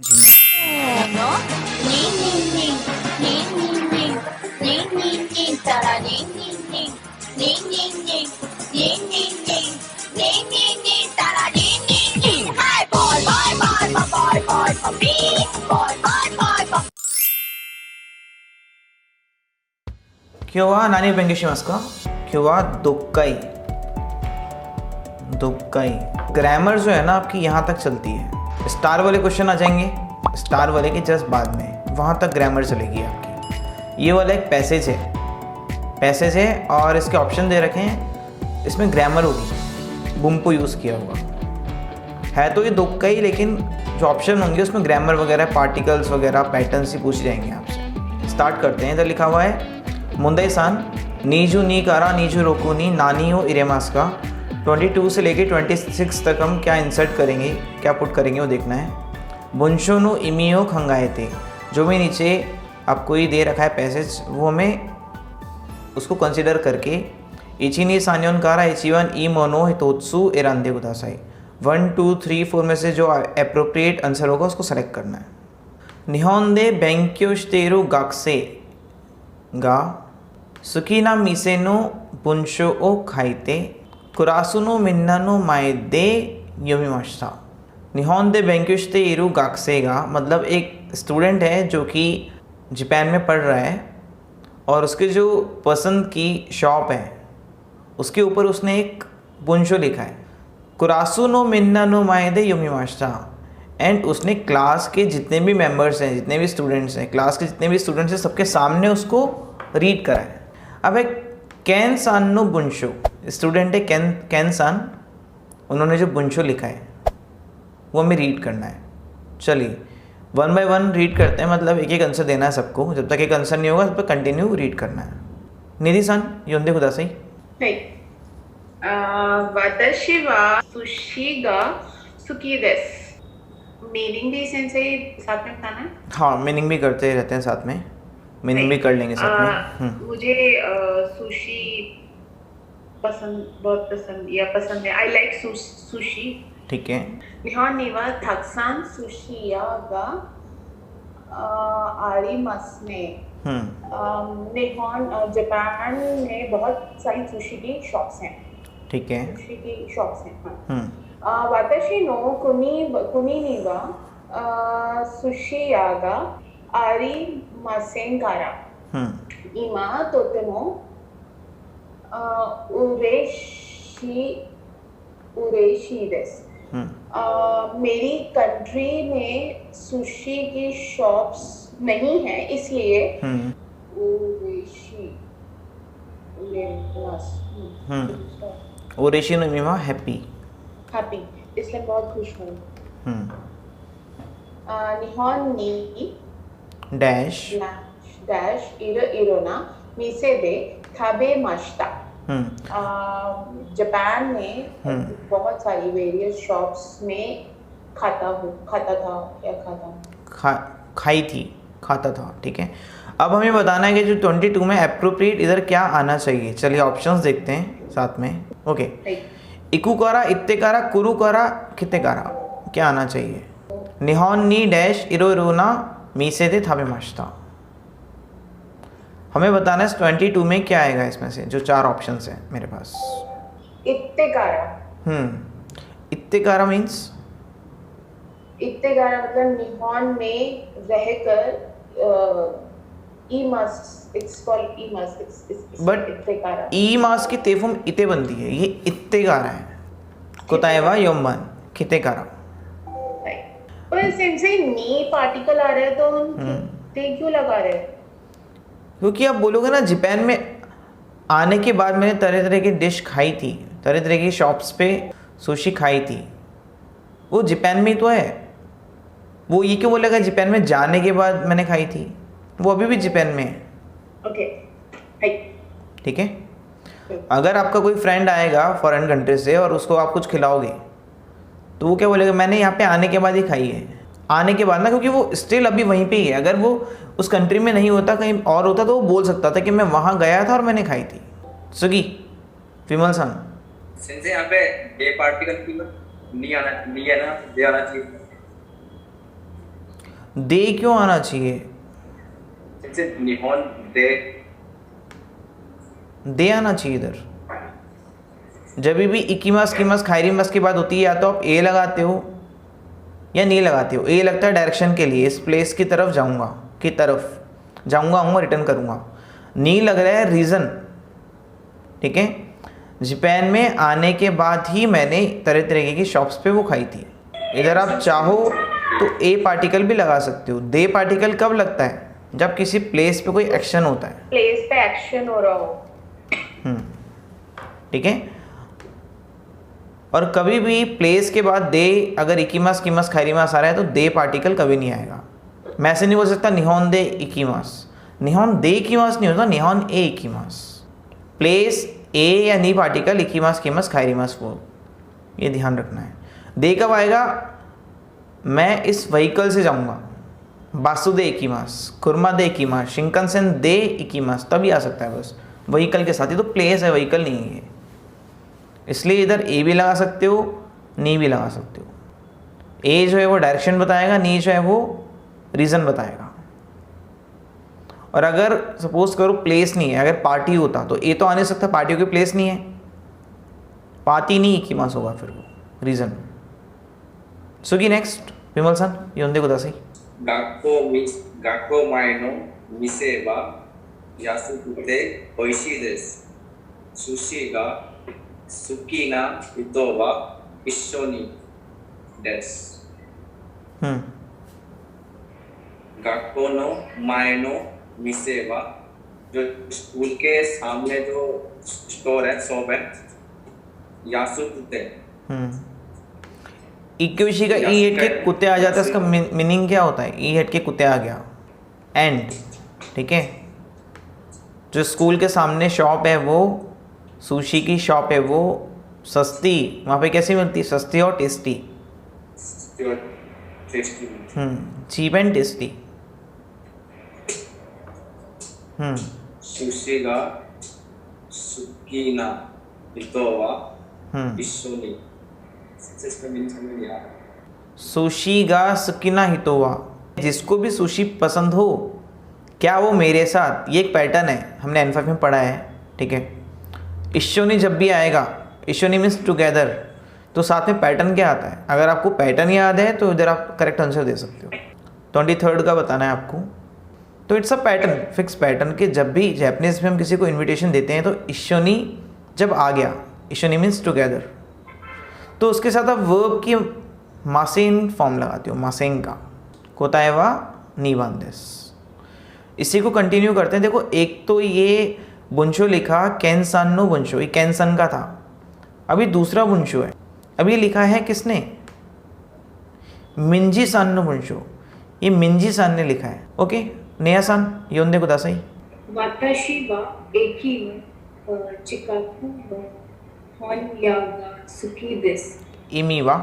जी मैं। のニンニンニンニンニンニンニンニンニンたらニンニンニンニンニンニンニンニンニンニンニンニンたらニンニンニンはいボイボイボイボイボイボイビーボイボイボイボイ क्यों नानी बेंगे शिमास का क्यों दुक्काई दुक्काई ग्रामर जो है ना आपकी यहाँ तक चलती है। स्टार वाले क्वेश्चन आ जाएंगे, स्टार वाले के जस्ट बाद में वहाँ तक ग्रामर चलेगी आपकी। ये वाला एक पैसेज है और इसके ऑप्शन दे रखे हैं, इसमें ग्रामर होगी, बुम को यूज़ किया हुआ है। तो ये दुक्काई, लेकिन जो ऑप्शन होंगे उसमें ग्रामर वगैरह, पार्टिकल्स वगैरह, पैटर्न्स ही पूछ जाएंगे आपसे। स्टार्ट करते हैं। इधर लिखा हुआ है मुंदई सान नीजू नी कारा नीजू रोकू नी नानी हो इरेमास का। 22 से लेके 26 तक हम क्या इंसर्ट करेंगे, क्या पुट करेंगे वो देखना है। बुंशो नो इमियो खंगाए थे, जो भी नीचे आपको ये दे रखा है पैसेज, वो हमें उसको कंसिडर करके इचिनी सान्योन कारा इचिवन ई मोनो हितोत्सु एरांदे गुदासाई 1 2 3 4 में से जो अप्रोप्रिएट आंसर होगा उसको सेलेक्ट करना है। निहोंदे बेंक्यो शितेरु गाक्से गा सुकीना मिसेनो बुंशो ओ खाइते कुरासुनो मिन्नानो माएदे योमिमाश्ता। निहोंदे बेंक्यो शितेरु गाक्सेगा मतलब एक स्टूडेंट है जो कि जापान में पढ़ रहा है और उसके जो पसंद की शॉप है उसके ऊपर उसने एक बुंशो लिखा है, कुरासुनो मिन्नानो माएदे योमिमाश्ता। एंड उसने क्लास के जितने भी मेंबर्स हैं, जितने भी स्टूडेंट्स हैं, क्लास के जितने भी स्टूडेंट्स हैं, सबके सामने उसको रीड करा है। अब एक कैन सान नो बुंशो, स्टूडेंट है कैन सान, उन्होंने जो बुंशो लिखा है वो हमें रीड करना है। चलिए 1 बाय 1 रीड करते हैं, मतलब एक एक आंसर देना है सबको। जब तक एक आंसर नहीं होगा तब तक कंटिन्यू रीड करना है। निधि सान योंदे खुदासाई। はい。私は寿司が好きです。मीनिंग भी सेंसे साथ में बताना है। हाँ, मीनिंग भी करते रहते हैं साथ में, मीनिंग भी कर लेंगे साथ में। मुझे सुशी बहुत पसंद है। I like sushi. ठीक है। निहोन नीवा थाक्सान सुशिया गा आरिमास में निहोन जापान में बहुत सारी सुशी की शॉप्स हैं। ठीक है। सुशी की शॉप्स हैं। हाँ। वाताशी नो कुनी नीवा सुशिया गा आरिमासेंगारा इमा तोतेमो उरेशी देस। मेरी कंट्री में सुशी की शॉप्स नहीं है, इसलिए ओरेशी नो इमिमा हैप्पी, इसलिए बहुत खुश हूँ। निहोन नी डैश इरोना मीसे दे खाबे माश्ता। जापान में बहुत सारी वेरियस शॉप्स में खाता था। ठीक है। अब हमें बताना है कि जो 22 में अप्रोप्रिएट इधर क्या आना चाहिए। चलिए ऑप्शंस देखते हैं साथ में। ओके, इकुकारा, इत्तेकारा, कुरुकारा, कित्तेकारा, क्या आना चाहिए? निहोन नी डैश इरोना मीसे दे थाबे माश्ता। हमें बताना है 22 में क्या आएगा इसमें से, जो 4 ऑप्शंस हैं मेरे पास। इत्तेकारा। इत्तेकारा मीन्स इत्तेकारा मतलब निहोन में रहकर ईमास, इट्स कॉल्ड ईमास, इट्स बट इत्तेकारा। ईमास की तेफुम इते बनती है, ये इत्तेकारा है। कोताएवा योमन कितेकारा। पर सेंसे नी पार्टिकल आ रहा है तो हम ते क्यों लगा रहे हैं? क्योंकि आप बोलोगे ना, जापान में आने के बाद मैंने तरह तरह की डिश खाई थी, तरह तरह की शॉप्स पे सुशी खाई थी, वो जापान में ही तो है। वो ये क्यों बोलेगा जापान में जाने के बाद मैंने खाई थी? वो अभी भी जापान में है। ओके, ठीक है। अगर आपका कोई फ्रेंड आएगा फॉरेन कंट्री से और उसको आप कुछ खिलाओगे तो वो क्या बोलेगा, मैंने यहाँ पे आने के बाद ही खाई है। आने के बाद ना, क्योंकि वो स्टिल अभी वहीं पे ही है। अगर वो उस कंट्री में नहीं होता, कहीं और होता, तो वो बोल सकता था कि मैं वहाँ गया था और मैंने खाई थी। सुगी विमल सान सेंसे यहाँ पे डे पार्टिकल की नहीं आना दे आना चाहिए। दे क्यों आना चाहिए? निहोन दे दे आना चाहिए इधर। जब भी इकीमास कीमास खाइरीमास की बात होती है या तो आप ए लगाते हो या नहीं लगाते हो। ए लगता है डायरेक्शन के लिए, इस प्लेस की तरफ जाऊंगा, आऊँगा रिटर्न करूँगा। नी लग रहा है रीज़न, ठीक है। जापान में आने के बाद ही मैंने तरह तरीके की शॉप्स पे वो खाई थी। इधर आप चाहो तो ए पार्टिकल भी लगा सकते हो। दे पार्टिकल कब लगता है? जब किसी प्लेस पे कोई एक्शन होता है, प्लेस पे एक्शन हो रहा हो। ठीक है। और कभी भी प्लेस के बाद दे अगर इकीमास कीमास खाइरीमास आ रहा है तो दे पार्टिकल कभी नहीं आएगा। मैं ऐसे नहीं बोल सकता निहोन दे इकीमास। निहोन दे इकीमास नहीं होता, निहोन ए इकीमास। प्लेस ए या नी पार्टिकल इकीमास कीमास खाइरीमास, वो ये ध्यान रखना है। दे कब आएगा? मैं इस व्हीकल से जाऊंगा, बासु दे इकीमास, कुरमा दे इकीमास, शिंकनसेन दे इकीमास, तभी आ सकता है बस व्हीकल के साथ ही। तो प्लेस है, व्हीकल नहीं है। इसलिए इधर ए भी लगा सकते हो, नी भी लगा सकते हो। ए जो है वो डायरेक्शन बताएगा, नी जो है वो रीज़न बताएगा। और अगर सपोज करो प्लेस नहीं है, अगर पार्टी होता तो ए तो आ नहीं सकता, पार्टियों की प्लेस नहीं है, पार्टी नहीं इकीमास होगा फिर वो रीज़न। सुगी नेक्स्ट विमल सन योंदे कुदासाई। गाको माए नो मिसे वा यासुकुते ओइशी देसु। सुशी गा सुकी ना हितो वा इश्शो नि देसु। गाको नो माए नो मिसे वा, जो स्कूल के सामने जो स्टोर है, शॉप है, यासुकुते। इक्वेशी का ई हेड के कुत्ते आ जाता है, इसका मीनिंग क्या होता है? ई हेड के कुत्ते आ गया, एंड, ठीक है। जो स्कूल के सामने शॉप है वो सुशी की शॉप है, वो सस्ती, वहाँ पे कैसी मिलती? सस्ती और टेस्टी। Cheap and tasty. सुशी गा सुकी ना हितो वा इश्शो नि। सुशी गा सुकिना हितोवा, जिसको भी सुशी पसंद हो, क्या वो मेरे साथ, ये एक पैटर्न है, हमने N5 में पढ़ा है, ठीक है। इश्शोनी जब भी आएगा, इश्शोनी मीन्स टुगेदर, तो साथ में पैटर्न क्या आता है? अगर आपको पैटर्न याद है तो इधर आप करेक्ट आंसर दे सकते हो। 23rd का बताना है आपको। तो it's a pattern, fix pattern के जब भी जैपनीज में हम किसी को इन्विटेशन देते हैं तो इश्शोनी जब आ गया, इश्शोनी मीन्स टुगेदर, तो उसके साथ आप वर्ब की मासेन फॉर्म लगाते हो, मासेन का कोताएवा नीवांदेस। इसी को कंटिन्यू करते हैं। देखो एक तो ये बुंशो लिखा कैनसान नो बुंशो, ये कैनसन का था। अभी दूसरा बुंशो है, अभी लिखा है किसने? मिंजी सान नो बुंशो, ये मिंजी सान ने लिखा है। ओके नेहा सान योंदे कुदासाई। वाताशी वा एकी नो चिकाकू नो होनया गा सुकी देसु। इमी वा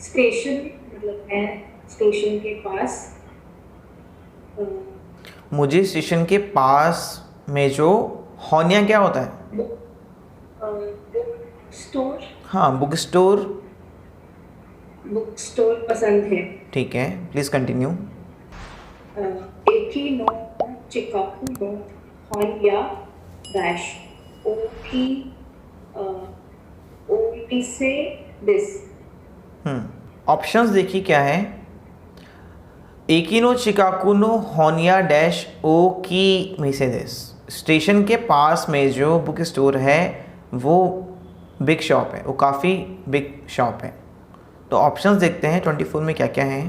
स्टेशन, मतलब मैं स्टेशन के पास, मुझे स्टेशन के पास में जो होनिया क्या होता है? बुक स्टोर, हाँ बुक स्टोर, बुक स्टोर पसंद है। ठीक है प्लीज़ कंटिन्यू। एकी नो चिकाकू नो होनया डैश ओकी ओटी से दिस। ऑप्शंस देखिए क्या है। एकिनो चिकाकुनो होनिया डैश ओ की मिसेदेस। स्टेशन के पास में जो बुक स्टोर है वो बिग शॉप है, वो काफ़ी बिग शॉप है। तो ऑप्शंस देखते हैं 24 में क्या क्या हैं।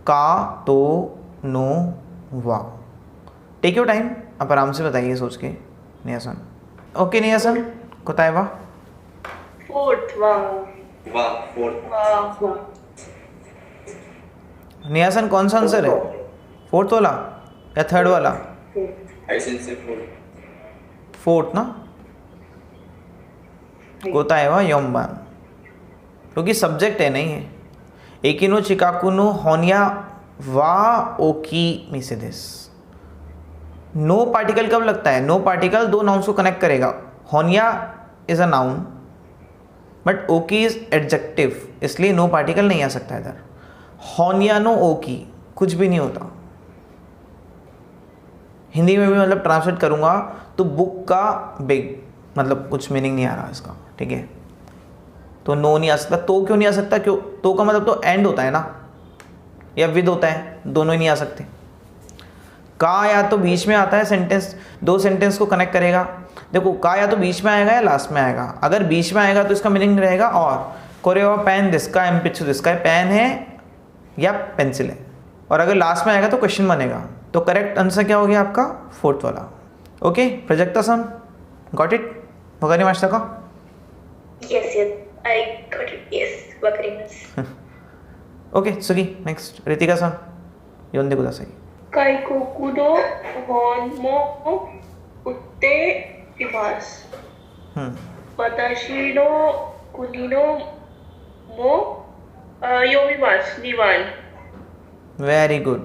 का, तो, नो, वा। टेक योर टाइम, आप आराम से बताइए सोच के। नियासन ओके, नियासन कोताए वा। फोर्थ वा वा फोर्थ वा। नियासन कौन सा आंसर है? फोर्थ वाला या थर्ड वाला? ऐसे से फोर्थ। फोर्थ ना, कोताए वा योम्बान, क्योंकि सब्जेक्ट है नहीं है। एकिनो चिकाकुनो होनिया वा ओकी मिसेदेस। नो पार्टिकल कब लगता है? नो पार्टिकल दो नाउन्स को कनेक्ट करेगा। होनिया इज अ नाउन बट ओकी इज एडजेक्टिव, इसलिए नो पार्टिकल नहीं आ सकता इधर। होनिया नो ओकी, कुछ भी नहीं होता। हिंदी में भी मतलब ट्रांसलेट करूँगा तो बुक का बिग मतलब कुछ मीनिंग नहीं आ रहा इसका, ठीक है। तो नो नहीं आ सकता। तो क्यों नहीं आ सकता? क्यों? तो का मतलब तो एंड होता है ना, या विद होता है, दोनों ही नहीं आ सकते। का या तो बीच में आता है सेंटेंस, दो सेंटेंस को कनेक्ट करेगा। देखो का या तो बीच में आएगा या लास्ट में आएगा। अगर बीच में आएगा तो इसका मीनिंग रहेगा और कोरेवा पेन दिसका एम्पिचू दिसका, पेन है या पेंसिल है। और अगर लास्ट में आएगा तो क्वेश्चन बनेगा। तो करेक्ट आंसर क्या हो गया आपका? फोर्थ वाला। ओके प्रजक्ता सन, गॉट इट? वगैरह मास्टर का Yes, I got it. Yes, wakarimasu. Okay सुगी नेक्स्ट। रितिका सन योंदे कुदासाई। Kaikoku no hon mo utte imasu. Watashi no kuni no mo yomimasu. Niwan. Very good,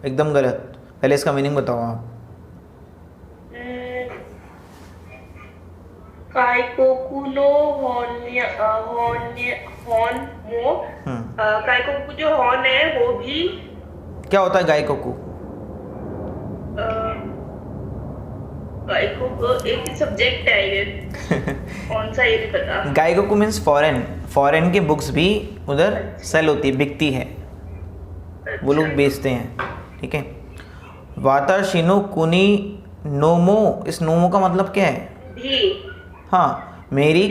एकदम गलत। पहले इसका मीनिंग बताओ आप। Kaikoku no hon mo काइकोकू जो हॉर्न है वो भी क्या होता है गाइकोकू? काइकोकू एक सब्जेक्ट है ये कौन सा ये नहीं पता। गाइकोकू मीन्स फॉरेन। फॉरेन की बुक्स भी उधर सेल होती है, बिकती है, वो लोग बेचते हैं, ठीक है। वाताशिनो कुनी नोमो, इस नोमो का मतलब क्या है? भी हाँ, मेरी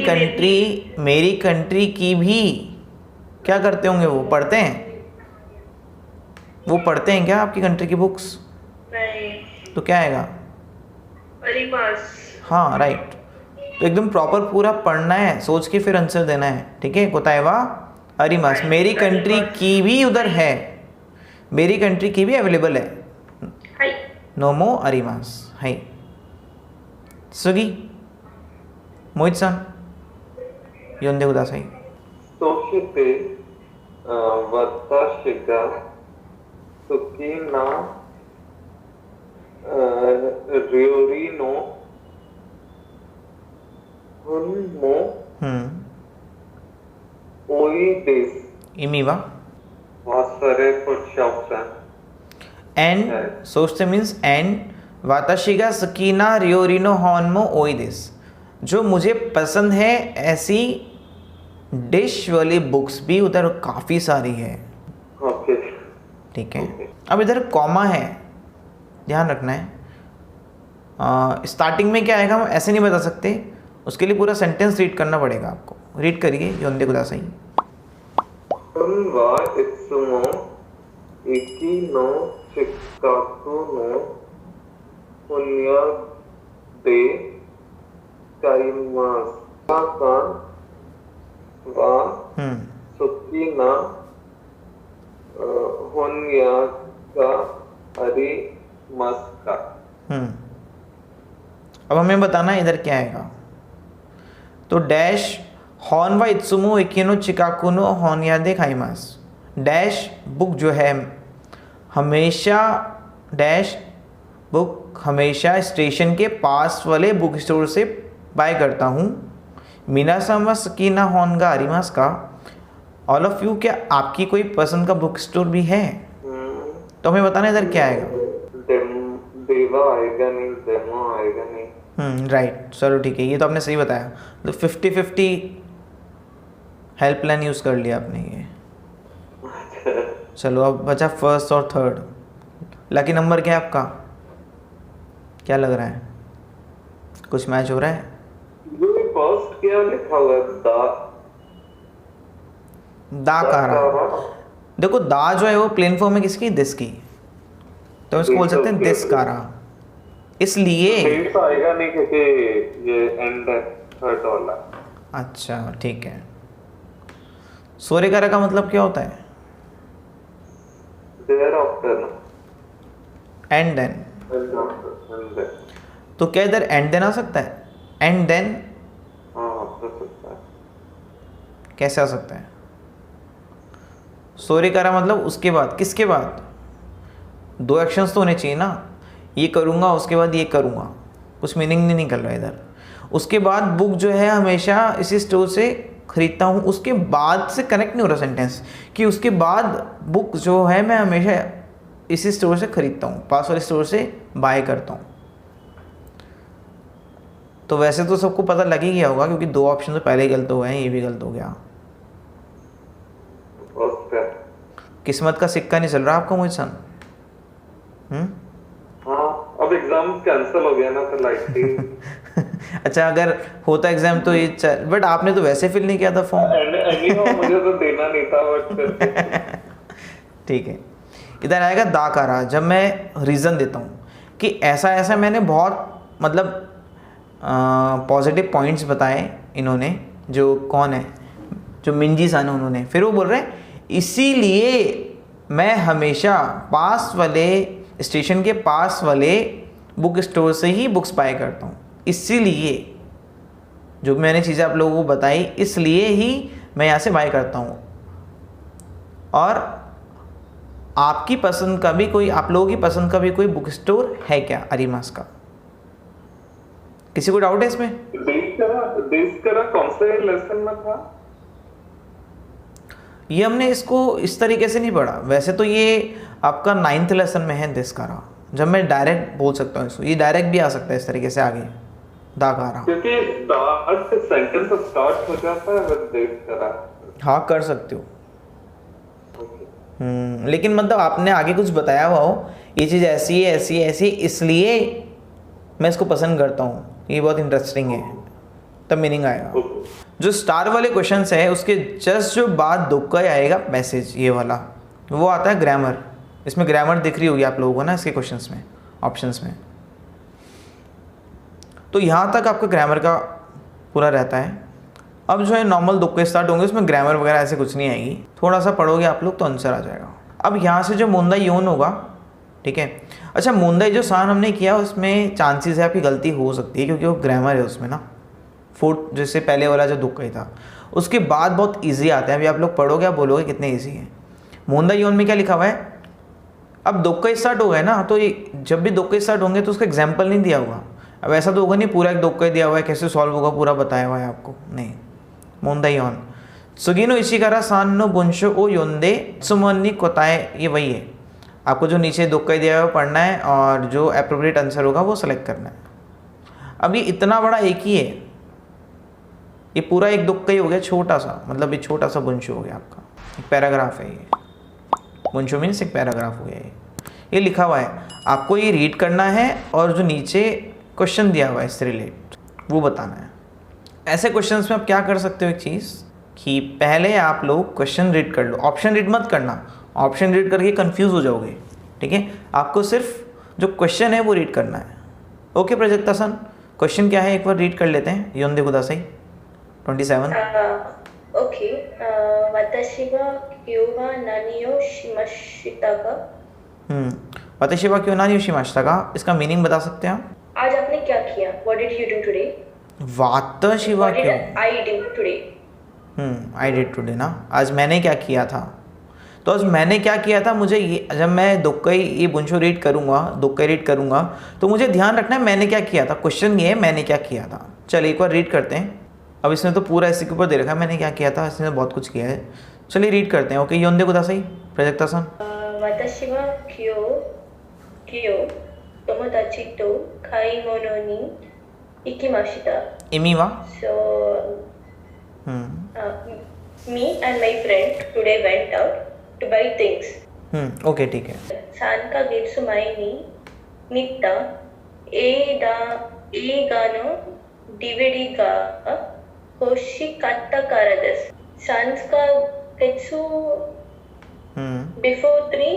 कंट्री की भी। क्या करते होंगे वो? पढ़ते हैं? वो पढ़ते हैं क्या आपकी कंट्री की बुक्स? नहीं। तो क्या आएगा? अरिमास। हाँ राइट। तो एकदम प्रॉपर पूरा पढ़ना है, सोच के फिर आंसर देना है, ठीक है। कोताएवा अरिमास, मेरी कंट्री की भी उधर है, मेरी कंट्री की भी अवेलेबल है। हाय। नोमो अरिमास है। सुगी मोहित सन योंदे कुदासाई। そして私が好きな料理の本も多いです。 意味は 忘れこちゃうさん。 एंड सोचते मीन्स एंड वाताशिगा सकीना रियोरिनो हॉनमो ओइदिस, जो मुझे पसंद है ऐसी डिश वाली बुक्स भी उधर काफ़ी सारी है, ओके ठीक है। अब इधर कॉमा है, ध्यान रखना है। स्टार्टिंग में क्या आएगा हम ऐसे नहीं बता सकते, उसके लिए पूरा सेंटेंस रीड करना पड़ेगा आपको। रीड करिए योंदे कुदासाई। 本はいつも駅の近くの本屋で買います。パパは好きな本屋がありますか? अब हमें बताना है इधर क्या आएगा। तो डैश हॉन व इत्सुमो इकिनो चिकाकुनो हॉनया दे खाइमास। डैश बुक जो है हमेशा, डैश बुक हमेशा स्टेशन के पास वाले बुक स्टोर से बाय करता हूँ। मीनासम व सकीना हॉनगा अरिमास का, ऑल ऑफ यू, क्या आपकी कोई पसंद का बुक स्टोर भी है? तो हमें बताना इधर क्या आएगा। देवा आएगा नहीं, डेमो आएगा नहीं। राइट, चलो ठीक है, ये तो आपने सही बताया। तो 50-50 हेल्पलाइन यूज़ कर लिया आपने ये। चलो अब बचा फर्स्ट और थर्ड। लकी नंबर क्या है आपका? क्या लग रहा है, कुछ मैच हो रहा है? ये फर्स्ट क्या लिखा हुआ है? दा का रहा। देखो दा जो है वो प्लेन फॉर्म है किसकी? दिस की, तो इसको बोल सकते हैं दिस का रहा। इसलिए हिंट आएगा नहीं क्योंकि ये एंड है थर्ड वाला। अच्छा ठीक है। सोरेकारा का मतलब क्या होता है? Thereafter and then. तो क्या इधर एंड देन आ सकता है? एंड देन हो सकता है। कैसे आ सकता है? सोरेकारा मतलब उसके बाद, किसके बाद? दो एक्शंस तो होने चाहिए ना, ये करूँगा उसके बाद ये करूँगा, कुछ मीनिंग नहीं निकल रहा इधर। उसके बाद बुक जो है हमेशा इसी स्टोर से खरीदता हूँ, उसके बाद से कनेक्ट नहीं हो रहा सेंटेंस कि उसके बाद बुक जो है मैं हमेशा इसी स्टोर से खरीदता हूँ, पास वाले स्टोर से बाय करता हूँ। तो वैसे तो सबको पता लग ही गया होगा क्योंकि 2 ऑप्शन तो पहले ही गलत हो गए हैं, ये भी गलत हो गया। ओके। किस्मत का सिक्का नहीं चल रहा आपका मुझ सन। हाँ, अब एग्जाम कैंसिल हो गया ना तो लाइक अच्छा, अगर होता एग्जाम तो ये चल, बट आपने तो वैसे फिल नहीं किया था फॉर्म। मुझे तो देना नहीं था बट ठीक है, इधर आएगा दाकारा। जब मैं रीज़न देता हूँ कि ऐसा ऐसा मैंने बहुत मतलब पॉजिटिव पॉइंट्स बताए इन्होंने, जो कौन है, जो मिंजी सन, उन्होंने फिर वो बोल रहे हैं इसीलिए मैं हमेशा पास वाले स्टेशन के पास वाले बुक स्टोर से ही बुक्स बाय करता हूँ। इसीलिए जो भी मैंने चीज़ें आप लोगों को बताई, इसलिए ही मैं यहाँ से बाय करता हूँ। और आपकी पसंद का भी कोई, आप लोगों की पसंद का भी कोई बुक स्टोर है क्या अरीमास का? किसी को डाउट है इसमें? देश करा कौन से लेसन में था? ये हमने इसको इस तरीके से नहीं पढ़ा। वैसे तो ये आपका 9th लेसन में है दिसकारा। जब मैं डायरेक्ट बोल सकता हूँ इसको, ये डायरेक्ट भी आ सकता है इस तरीके से आगे, दाकारा। क्योंकि स्टार्ट से सेंटेंस स्टार्ट हो जाता है विद देश करा। हाँ, कर सकते हो। लेकिन मतलब आपने आगे कुछ बताया हुआ हो, ये चीज़ ऐसी है, ऐसी है, ऐसी, इसलिए मैं इसको पसंद करता हूँ, ये बहुत इंटरेस्टिंग है, तब मीनिंग आएगा। जो स्टार वाले क्वेश्चंस है उसके जस्ट जो बाद दुक्का आएगा मैसेज, ये वाला वो आता है ग्रामर। इसमें ग्रामर दिख रही होगी आप लोगों को ना इसके क्वेश्चंस में, ऑप्शंस में। तो यहाँ तक आपका ग्रामर का पूरा रहता है। अब जो है नॉर्मल दुक्के स्टार्ट होंगे, उसमें ग्रामर वगैरह ऐसे कुछ नहीं आएगी, थोड़ा सा पढ़ोगे आप लोग तो आंसर आ जाएगा। अब यहाँ से जो मुंदा योन होगा, ठीक है। अच्छा, मुंदाई जो सान हमने किया उसमें चांसेस है आपकी गलती हो सकती है क्योंकि वो ग्रामर है उसमें ना। 4th जैसे पहले वाला जो दुक्का ही था, उसके बाद बहुत ईजी आता है। अभी आप लोग पढ़ोगे, आप बोलोगे कितने ईजी है। मुंदा योन में क्या लिखा हुआ है? अब दुक्का स्टार्ट हो गए ना, तो ये जब भी दुक्का स्टार्ट होंगे तो उसका एग्जाम्पल नहीं दिया होगा। अब ऐसा तो होगा नहीं पूरा एक दुक्का दिया हुआ है, कैसे सॉल्व होगा पूरा बताया हुआ है आपको, नहीं। मुंदा योन सुगिनो इशिकारा सान नो बुंशो ओ योंदे सुमोन्नी कोताए, ये वही है। आपको जो नीचे दुक्का दिया हुआ पढ़ना है और जो अप्रोप्रिएट आंसर होगा वो सेलेक्ट करना है। अब ये इतना बड़ा एक ही है, ये पूरा एक दुक्का ही हो गया छोटा सा, मतलब ये छोटा सा बुंशो हो गया आपका, एक पैराग्राफ है ये। बुंशो मीन्स एक पैराग्राफ हो गया ये लिखा हुआ है। आपको ये रीड करना है और जो नीचे क्वेश्चन दिया हुआ है इससे रिलेट वो बताना है। ऐसे क्वेश्चंस में आप क्या कर सकते हो, एक चीज़ कि पहले आप लोग क्वेश्चन रीड कर लो, ऑप्शन रीड मत करना। ऑप्शन रीड करके कंफ्यूज हो जाओगे, ठीक है। आपको सिर्फ जो क्वेश्चन है वो रीड करना है। ओके प्रजक्ता सन, क्वेश्चन क्या है एक बार रीड कर लेते हैं। योंदे कुदासाई 27। ओके, वताशी वा क्यों वा नानी ओ शिमाशिता का। वताशी वा क्यों नानी ओ शिमाशिता का, इसका मीनिंग बता सकते हैं आप? आज आपने क्या किया? What did you do today? वाताशी वा What did क्यों, I do today? I did today ना, आज मैंने क्या किया था। तो आज मैंने क्या किया था, मुझे ये जब मैं दुक्कई ये बुंशो रीड करूँगा, दुक्कई रीड करूँगा, तो मुझे ध्यान रखना है मैंने क्या किया था। क्वेश्चन ये है मैंने क्या किया था। चलिए एक बार रीड करते हैं। अब इसने तो पूरा इसी के ऊपर दे रखा है मैंने क्या किया था, इसने बहुत कुछ किया है। चलिए रीड करते हैं। ओके, योंदे कुदासाई प्रजक्ता सन। वताशी वा क्यों तोमोदाची तो खाईमोनो नि इकिमाशिता। इमी वा So me and my friend today went out to buy things. Okay ठीक है। 3ヶ月前に見た映画の DVD が欲しかったからです。3ヶ月 before 3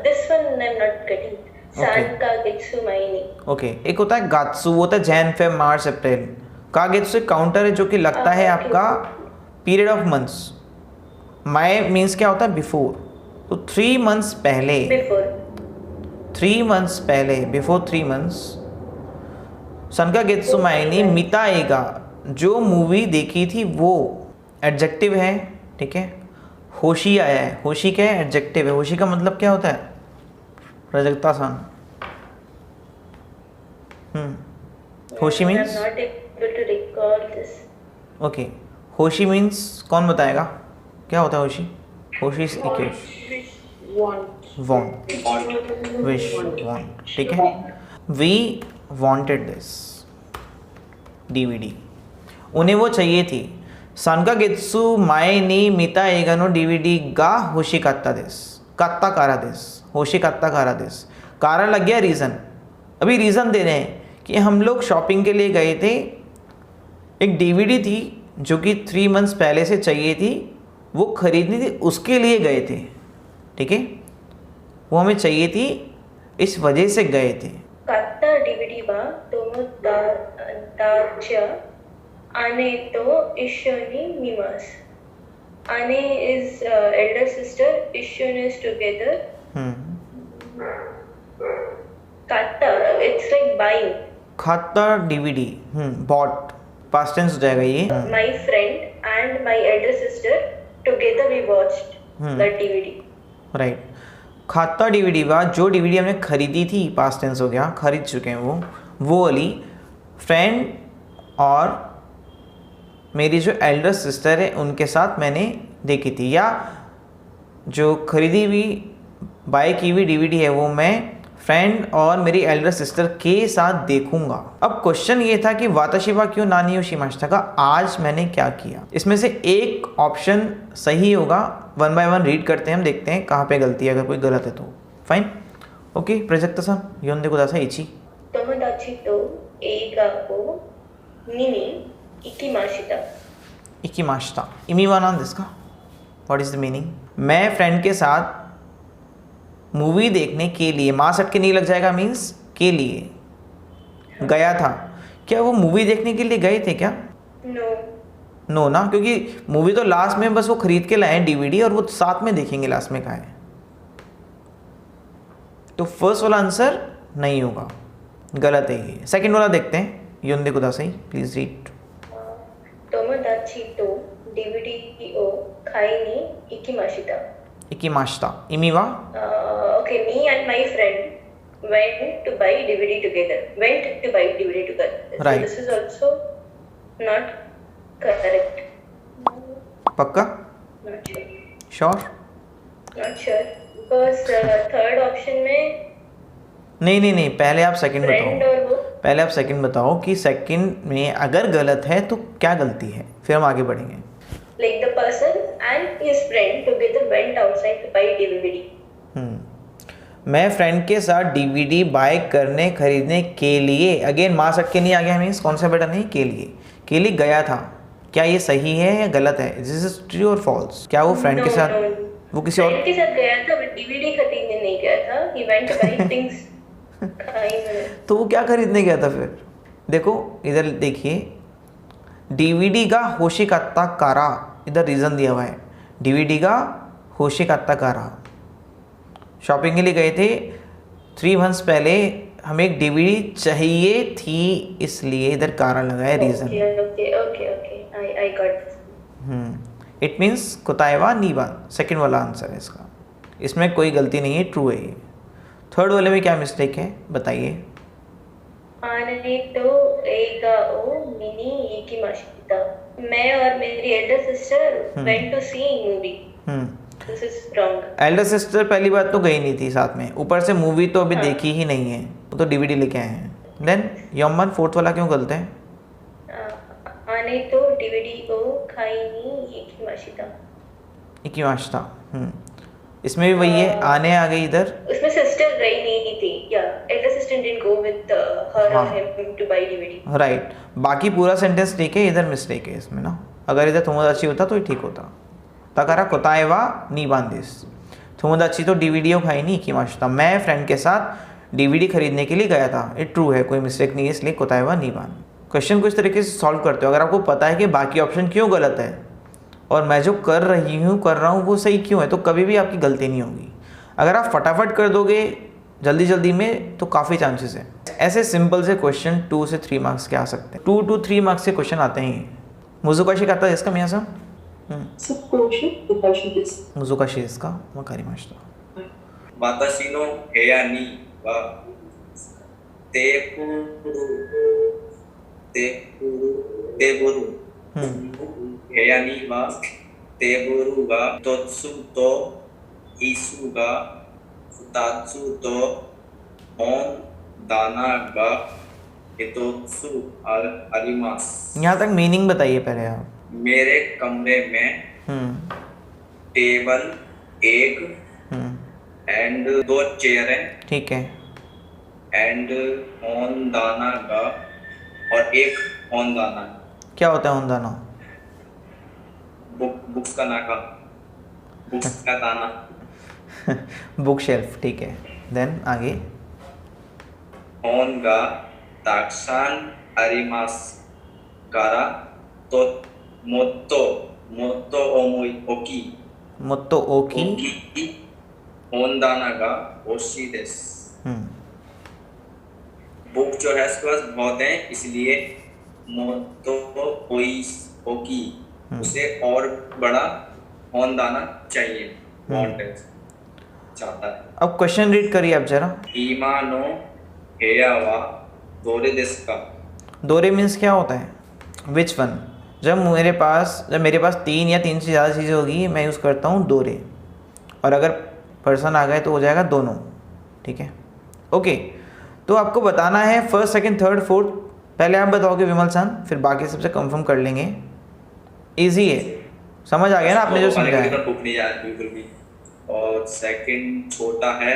this one I'm not getting. 3ヶ月前に। Okay, एक होता है गात्सु, वो होता है जैन फेब मार्च अप्रैल। कागेत्सु एक काउंटर है जो कि लगता है आपका period of months. My means क्या होता है बिफोर, तो 3 मंथ्स पहले, 3 मंथ्स पहले, बिफोर 3 मंथ्स। सनका गेत्सु मायनी मिताएगा, जो मूवी देखी थी वो एडजेक्टिव है, ठीक है। होशी आया है, होशी क्या है, एडजेक्टिव है। होशी का मतलब क्या होता है प्रजक्ता सन? होशी means, I'm not able to recall this. Okay, होशी मीन्स कौन बताएगा क्या होता है होशी? होशी इज इकेश, Want. Want, want, wish, want, ठीक है। वी वॉन्टेड दिस डीवीडी, उन्हें वो चाहिए थी। सनका गेत्सु माए नी मिता एगानो डीवीडी गा होशी कात्ता दिस, कात्ता कारा दिस, होशी कात्ता कारा दिस। कारण लग गया रीज़न। अभी रीज़न दे रहे हैं कि हम लोग शॉपिंग के लिए गए थे, एक डीवीडी थी जो कि 3 मंथ्स पहले से चाहिए थी, वो खरीदनी थी, उसके लिए गए थे, ठीक है, वो हमें चाहिए थी, इस वजह से गए थे। कत्ता डीवीडी बा तोमो दाच्या आने तो इशोनी मिमास। आने is elder sister, Ishun is together. Katta, it's like buying. खाता डीवीडी, बॉट, पास्ट टेंस हो जाएगा ये। My friend and my elder sister together we watched the DVD. Right, खाता डीवीडी बा, जो डीवीडी हमने खरीदी थी, पास्ट टेंस हो गया, खरीद चुके हैं वो वाली, फ्रेंड और मेरी जो एल्डर सिस्टर है उनके साथ मैंने देखी थी, या जो खरीदी हुई बाय की हुई डीवीडी है वो मैं फ्रेंड और मेरी एल्डर सिस्टर के साथ देखूंगा। अब क्वेश्चन ये था कि वाताशिवा क्यों नानी योशिमाश्ता का, आज मैंने क्या किया। इसमें से एक ऑप्शन सही होगा, 1 बाय 1 रीड करते हैं, हम देखते हैं कहाँ पे गलती है, अगर कोई गलत है तो फाइन। ओके प्रोजेक्ट सन योंदे को दासा इची तोमोदाची तो एगा ओ मिनी इकिमाशिता। इकिमाश्ता इमीवा नाम दिसका, व्हाट इज द मीनिंग। मैं फ्रेंड के साथ मूवी देखने के लिए, मास हट के नहीं लग जाएगा, मीन्स के लिए गया था। क्या वो मूवी देखने के लिए गए थे क्या? नो ना, क्योंकि मूवी तो लास्ट में बस वो खरीद के लाए डीवीडी और वो साथ में देखेंगे लास्ट में कहाँ है, तो फर्स्ट वाला आंसर नहीं होगा, गलत है ये। सेकंड वाला देखते हैं, योंदे को दासाई प्लीज रीड। तोमोदाची तो डीवीडी ओ खाईनी इकिमाशिता। इकिमाश्ता इमीवा Okay, me and my friend went to buy DVD together. Right. So this is also not correct. पक्का? Not sure. Sure? Not sure because third option में नहीं, पहले आप सेकंड friend बताओ, और वो पहले आप सेकंड बताओ कि सेकंड में अगर गलत है तो क्या गलती है, फिर हम आगे बढ़ेंगे। like the person and his friend together went outside to buy DVD. मैं फ्रेंड के साथ डीवीडी बाय करने खरीदने के लिए, अगेन माँ सट के नहीं आ गया, मीन्स कौन सा बेटा नहीं, के लिए गया था। क्या ये सही है या गलत है, दिस इज ट्रू और फॉल्स। क्या वो फ्रेंड के साथ, वो किसी और फ्रेंड के साथ गया था बट डीवीडी खरीदने नहीं गया था, he went to buy things. तो वो क्या खरीदने गया था फिर? देखो इधर देखिए, डीवीडी का होशिकात्ता कारा, इधर रीज़न दिया हुआ है, डीवीडी का होशिकात्ता कारा। शॉपिंग के लिए गए थे, 3 मंथ्स पहले हमें एक डीवीडी चाहिए थी, इसलिए इधर कारण लगाया reason. Okay, I got this. It means कोताएवा नीवा, सेकंड वाला आंसर है इसका, इसमें कोई गलती नहीं है, ट्रू है ये। थर्ड वाले में क्या मिस्टेक है बताइए। आने तो एगा ओ मिनी इकिमाशिता। मैं और मेरी elder sister went to see movie. This is wrong. Elder sister पहली बात तो गई नहीं थी साथ में, ऊपर से मूवी तो अभी देखी ही नहीं है, वो तो डीवीडी लेके आए हैं। देन यमन फोर्थ वाला क्यों गलत है? आने तो डीवीडी को खाईनी इकिमाशिता। इकिमाशिता, इसमें भी वही है, आने आ गई इधर। उसमें सिस्टर गई नहीं थी, या elder sister didn't go with her और him to buy DVD. Right, बाकी पूरा सेंटेंस ठीक है, इधर मिस्टेक है इसमें ना। अगर इधर तोमोदाची होता तो ठीक होता। तकारा कोताएवा नी बांदिस, तोमोदाची तो डीवीडी खाई नहीं इकिमाशिता। मैं फ्रेंड के साथ डीवीडी खरीदने के लिए गया था, ये ट्रू है, कोई मिस्टेक नहीं है, इसलिए कोताएवा नी बांद। क्वेश्चन को इस तरीके से सॉल्व करते हो, अगर आपको पता है कि बाकी ऑप्शन क्यों गलत है और मैं जो कर रहा हूँ वो सही क्यों है, तो कभी भी आपकी गलती नहीं होगी। अगर आप फटाफट कर दोगे जल्दी में तो काफ़ी चांसेस है। ऐसे सिंपल से क्वेश्चन 2 से 3 मार्क्स के आ सकते हैं, 2 to 3 मार्क्स के क्वेश्चन आते हैं। मुजुकाशी आता है इसका मियाँ साहब, मुजुकाशी इसका Waqari master. 私の部屋にはテーブル部屋にはテーブルが1つと椅子が tatsu to hon dana ga hitotsu arimasu। यहाँ तक मीनिंग बताइए पहले आप। मेरे कमरे में टेबल एक एंड 2 चेयर है ठीक है। एंड होनदाना का और एक होनदाना। क्या होता है होंदाना? बुक्स का नाका, बुक्स का दाना। बुक शेल्फ, ठीक है। देन आगे। होन ga taksan arimasu kara to motto omoi oki मोत्तो ओकी। होनदाना ga oshii desu। बुक जो है उसके पास बहुत है, इसलिए मोतो ओकी उसे और बड़ा होनदाना चाहिए, चाहता है। अब क्वेश्चन रीड करिए आप जरा। इमा नो हेया वा दोरे देस का। दोरे मीन्स क्या होता है? Which one? जब मेरे पास 3 या 3 से ज़्यादा चीज़ें होगी मैं यूज़ करता हूँ दोरे, और अगर पर्सन आ गए तो हो जाएगा दोनों, ठीक है। ओके, तो आपको बताना है फर्स्ट, सेकंड, थर्ड, फोर्थ। पहले आप बताओगे विमल सन, फिर बाकी सबसे कंफर्म कर लेंगे। इजी है, समझ आ गया ना आपने जो समझा है। बुक नहीं यार बिल्कुल भी। और सेकंड छोटा है,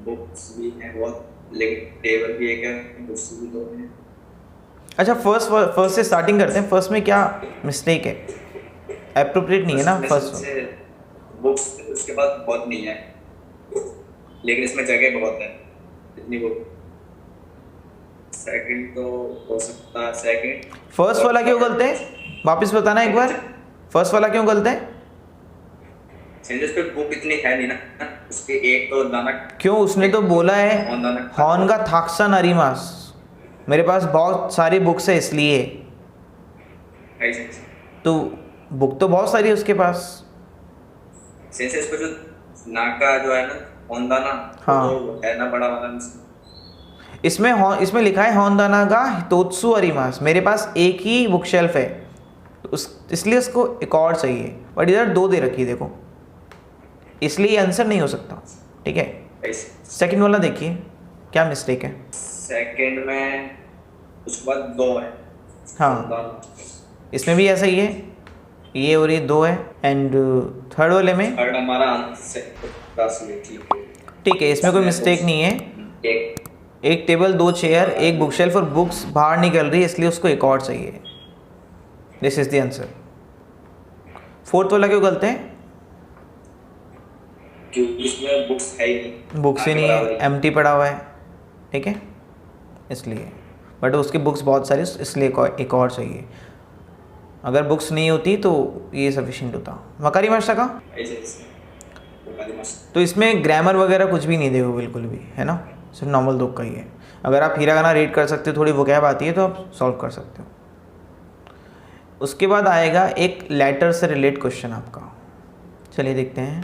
बुक्स भी है बहुत, लेकिन टेबल भी एक है, कुर्सी भी 2 है। अच्छा, फर्स्ट से स्टार्टिंग करते हैं। फर्स्ट में क्या मिस्टेक है? एप्रोप्रिएट नहीं है ना फर्स्ट। बुक्स उसके बाद बहुत नहीं है, लेकिन इसमें जगह बहुत है, इतनी बुक। सेकंड तो हो सकता है सेकंड। फर्स्ट वाला क्यों गलत है? वापस बताना एक बार, फर्स्ट वाला क्यों गलत है? सेंटेंस पे बुक इतनी है नहीं ना, उसके एक तो दाना। क्यों? उसने तो बोला है हॉन का थाक्सन अरिमास, मेरे पास बहुत सारी बुक्स है इसलिए। तो बुक तो बहुत सारी है उसके पास। सेंटेंस पे जो नाका जो है ना होनदाना, हाँ, तो है ना बड़ा वाला। इसमें लिखा है होनदाना का हितोत्सु अरिमास, मेरे पास एक ही बुक शेल्फ है, तो इसलिए उसको एक और चाहिए, बट इधर 2 दे रखी है, देखो, इसलिए आंसर नहीं हो सकता, ठीक है। सेकंड वाला देखिए क्या मिस्टेक है। सेकंड में उसके बाद 2 है। हाँ, इसमें भी ऐसा ही है, ये और ये 2 है। एंड थर्ड वाले में थर्ड हमारा आंसर ठीक है, इसमें कोई मिस्टेक नहीं है। एक टेबल, 2 चेयर, एक बुक शेल्फ, और बुक्स बाहर निकल रही है, इसलिए उसको एक और चाहिए। This is the answer. Fourth वाला क्यों गलत है? क्योंकि इसमें बुक्स है ही नहीं, बुक्स ही नहीं है, एम्प्टी पड़ा हुआ है, ठीक है, इसलिए। बट उसकी बुक्स बहुत सारी, इसलिए एक और चाहिए। अगर बुक्स नहीं होती तो ये सफिशिएंट होता। वकारी मास्टर का तो इसमें ग्रामर वगैरह कुछ भी नहीं देखो बिल्कुल भी, है ना, सिर्फ नॉर्मल तुक्का ही है। अगर आप हिरागाना रीड कर सकते हो, थोड़ी वोकैब आती है तो आप सॉल्व कर सकते हो। उसके बाद आएगा एक लेटर से रिलेट क्वेश्चन आपका, चलिए देखते हैं।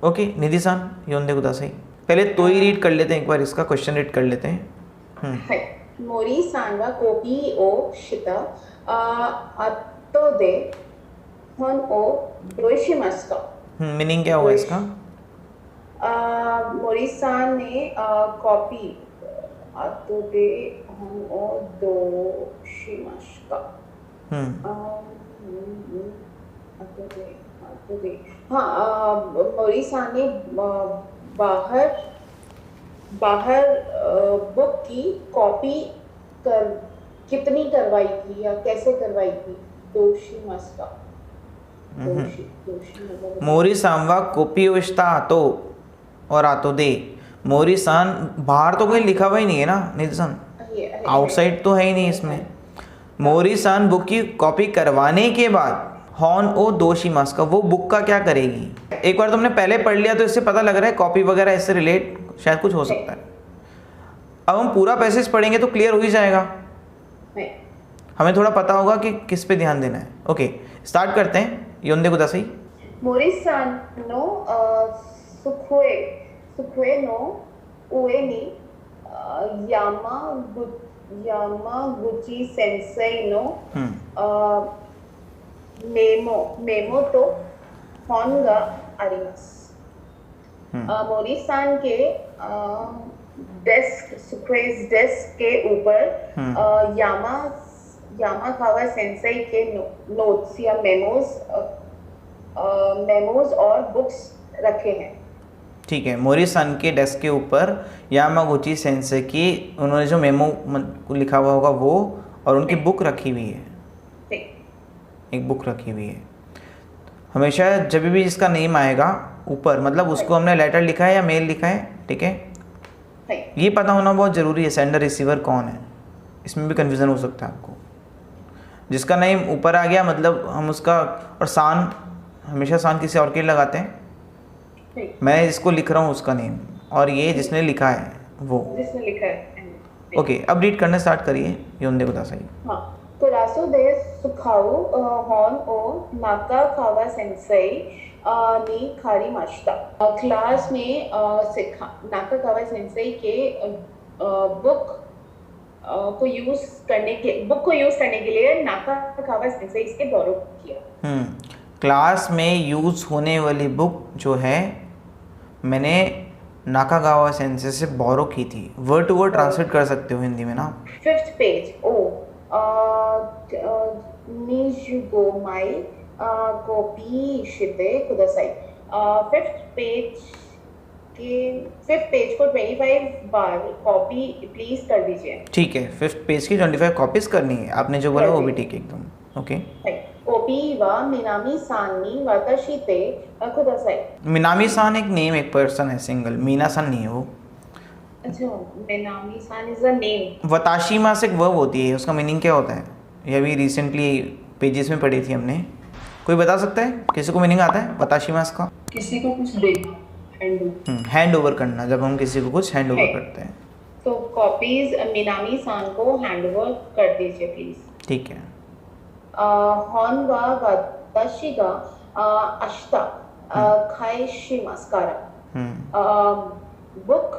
ओके निधि सान योंदे कुदासाई, पहले तो ही रीड कर लेते हैं, एक बार इसका क्वेश्चन रीड कर लेते हैं। はい、森さんはコピーをした後で本をどうしますか? मीनिंग क्या हुआ इसका? मोरी सान ने कॉपी आतो दे हम ओ दो शिमास्का। आतो दे हाँ, मोरी सान ने बाहर बुक की कॉपी कितनी करवाई थी या कैसे करवाई थी? 2 शिमास्का। मोरी सांवा कॉपी उश्ता आतो और आतो दे। मोरी सान बाहर तो कोई लिखा हुआ ही नहीं है ना निधन, आउटसाइड तो है ही नहीं इसमें। मोरी सान बुक की कॉपी करवाने के बाद हॉन ओ 2 शिमास्का, वो बुक का क्या करेगी? एक बार तुमने पहले पढ़ लिया तो इससे पता लग रहा है कॉपी वगैरह इससे रिलेट शायद कुछ हो सकता है। अब हम पूरा पैसेज पढ़ेंगे तो क्लियर हो ही जाएगा, हमें थोड़ा पता होगा कि किस पे ध्यान देना है। ओके स्टार्ट करते हैं। योंदे कुदासाई। मोरी सान नो सुकुए नो उए नी यामागुची सेंसेई नो मेमो तो हॉन गा आरिमासु। मोरी सान के डेस्क सुक्रेस डेस्क के ऊपर यामाकावा सेंसेई के नोट्स या मेमोज और बुक्स रखे हैं। ठीक है, मोरी सन के डेस्क के ऊपर यामागुची सेंसे की उन्होंने जो मेमो लिखा हुआ होगा वो, और उनकी बुक रखी हुई है, एक बुक रखी हुई है। हमेशा जब भी इसका नेम आएगा ऊपर, मतलब उसको हमने लेटर लिखा है या मेल लिखा है, ठीक है, ये पता होना बहुत ज़रूरी है सेंडर रिसीवर कौन है। इसमें भी कन्फ्यूज़न हो सकता है आपको। जिसका नेम ऊपर आ गया मतलब हम उसका, और सान हमेशा सान किसी और के लिए लगाते हैं। मैं जिसको लिख रहा हूँ उसका नेम, और ये जिसने लिखा है वो, जिसने लिखा है। ओके, अब रीड करने स्टार्ट करिए योंदे कुदासाई। हाँ, कुरासो दे सुखाऊ हॉन ओ नाकाकावा सेंसेई नी खारी माश्ता। क्लास में नाकाकावा सेंसेई के बुक को यूज करने के लिए नाकाकावा सेंसेई इसके बोरो किया। क्लास में यूज़ होने वाली बुक जो है मैंने नाकागावा सेंसे से बोरो की थी। वर्ड टू वर्ड ट्रांसलेट कर सकते हो हिंदी में ना। 5th पेज निजुगो माई कॉपी शिते कुदासाई। 5th पेज को 25 बार कॉपी प्लीज कर दीजिए। ठीक है, 5th पेज की 25 कॉपीज करनी है। आपने जो बोला वो भी ठीक है एकदम। ओके, कॉपी वा मिनामी सान नी वाताशी ते कुदासाई। मिनामी सान एक नेम, एक पर्सन है सिंगल, मीना सान नहीं है वो। अच्छा, मिनामी सान इज अ नेम। वताशी मास एक वर्ब होती है, उसका मीनिंग क्या होता है? ये अभी रिसेंटली पेजेस में पढ़ी थी हमने। कोई बता सकता है? किसी को मीनिंग आता है वताशी मास का? किसी को कुछ दे, हैंड ओवर करना, जब हम किसी को कुछ हैंड ओवर करते हैं। तो कॉपीज मिनामी सान को हैंड ओवर कर दीजिए प्लीज। ठीक है। हॉन वा वाताशी गा अष्टा खाइशिमासु कारा। बुक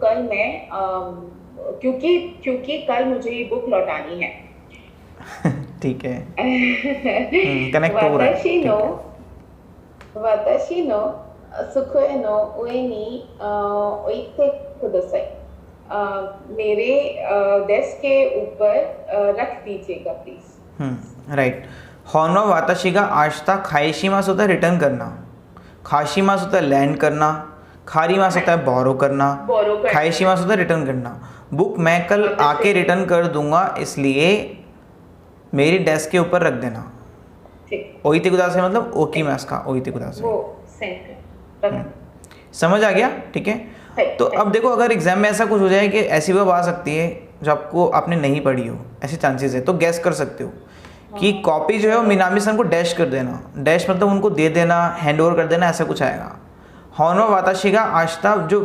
कल मैं क्योंकि कल मुझे ये बुक लौटानी है। ठीक है, कनेक्ट हो रहा है। वाताशी नो सुकुए नो उए नी ओइते कुदासाई। मेरे डेस्क के ऊपर रख दीजिएगा प्लीज। राइट। हॉन वा वाताशी गा आश्ता खाइशिमास होता है रिटर्न करना, खाशिमास होता है लैंड करना, खारीमास होता है बोरो करना, खाइशिमास होता है रिटर्न करना। बुक मैं कल आके रिटर्न कर दूंगा, इसलिए मेरी डेस्क के ऊपर रख देना। ओइते कुदासाई मतलब ओकी मास का ओइते कुदासाई। समझ आ गया? ठीक है। तो अब देखो, अगर एग्जाम में ऐसा कुछ हो जाए कि ऐसी वर्ब आ सकती है जो आपने नहीं पढ़ी हो, ऐसे चांसेस है, तो गैस कर सकते हो कि कॉपी जो है वो मिनामी सन को डैश कर देना। डैश मतलब उनको दे देना, हैंड ओवर कर देना, ऐसा कुछ आएगा। हॉन वा वाताशी गा आश्ता जो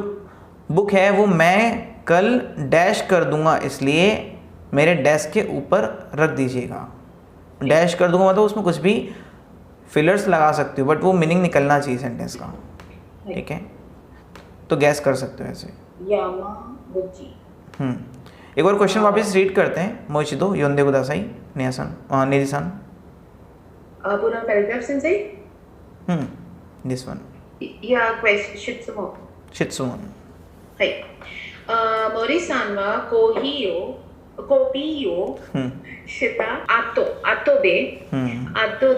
बुक है वो मैं कल डैश कर दूंगा, इसलिए मेरे डेस्क के ऊपर रख दीजिएगा। डैश कर दूंगा मतलब उसमें कुछ भी फिलर्स लगा सकते हो, बट वो मीनिंग निकलना चाहिए सेंटेंस का। ठीक है, तो गैस कर सकते हो ऐसे। एक और क्वेश्चन वापस रीड करते हैं। मोइचिदो योंदे कुदासाई नेजी-सान। पूरा पैराग्राफ सेंसेई? This one. या क्वेश्चन शित्सुमो। शित्सुमोन। はい。森さんはコーヒーをした後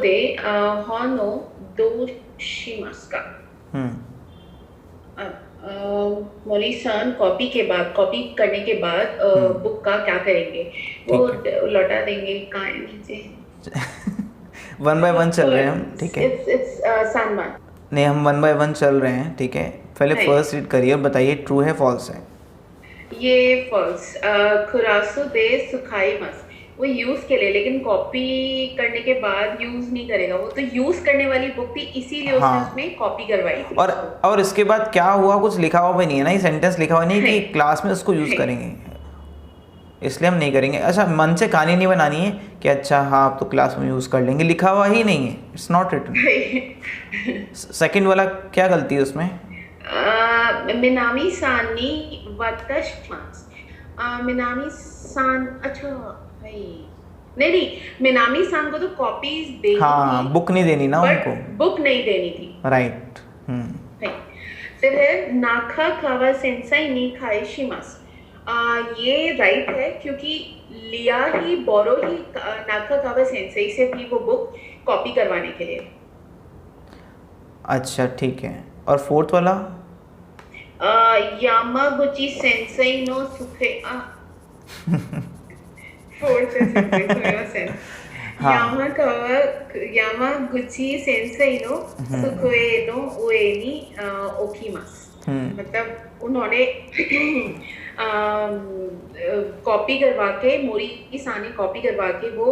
で本をどうしますか？मोरी सान कॉपी करने के बाद बुक का क्या करेंगे? वो लौटा देंगे। कहाँ है नीचे? 1 by 1 चल रहे हैं हम, ठीक है? It's सानमान। नहीं, हम 1 by 1 चल रहे हैं, ठीक है? पहले फर्स्ट रीड करिए और बताइए ट्रू है फॉल्स है। ये फॉल्स। कुरासो दे सुखाइमासु वो यूज के लिए, लेकिन कॉपी करने के बाद यूज नहीं करेगा। वो तो यूज करने वाली बुक थी, इसीलिए उसने उसमें कॉपी करवाई थी। और इसके बाद क्या हुआ, कुछ लिखा हुआ भी नहीं है ना, ये सेंटेंस लिखा हुआ नहीं कि क्लास में उसको यूज करेंगे, इसलिए हम नहीं करेंगे। अच्छा, मन से कहानी नहीं बनानी है कि अच्छा हाँ आप तो क्लास में यूज कर लेंगे, लिखा हुआ ही नहीं है, इट्स नॉट रिटन। सेकंड वाला क्या गलती है उसमें? मिनामी सान नी वाताशिमासु। मिनामी सान, अच्छा भाई नहीं, मिनामी सान को तो कॉपीज देनी हाँ, थी, बुक नहीं देनी ना बट उनको। बुक नहीं देनी थी। राइट। नहीं। फिर है नाका कावा सेंसाई नी खाइशिमास। ये राइट है क्योंकि लिया ही बोरो ही नाका कावा सेंसाई से थी वो बुक कॉपी करवाने के लिए। अच्छा ठीक है, और फोर्थ वाला? यामागुची सेंसाई नो सुखे फोर्थ है सेंसाई सुमेवा सेंस। हाँ। यामागुची सेंसाई नो सुकुए नो उए नी ओकीमास। मतलब उन्होंने कॉपी करवा के, मोरी सानी कॉपी करवा के वो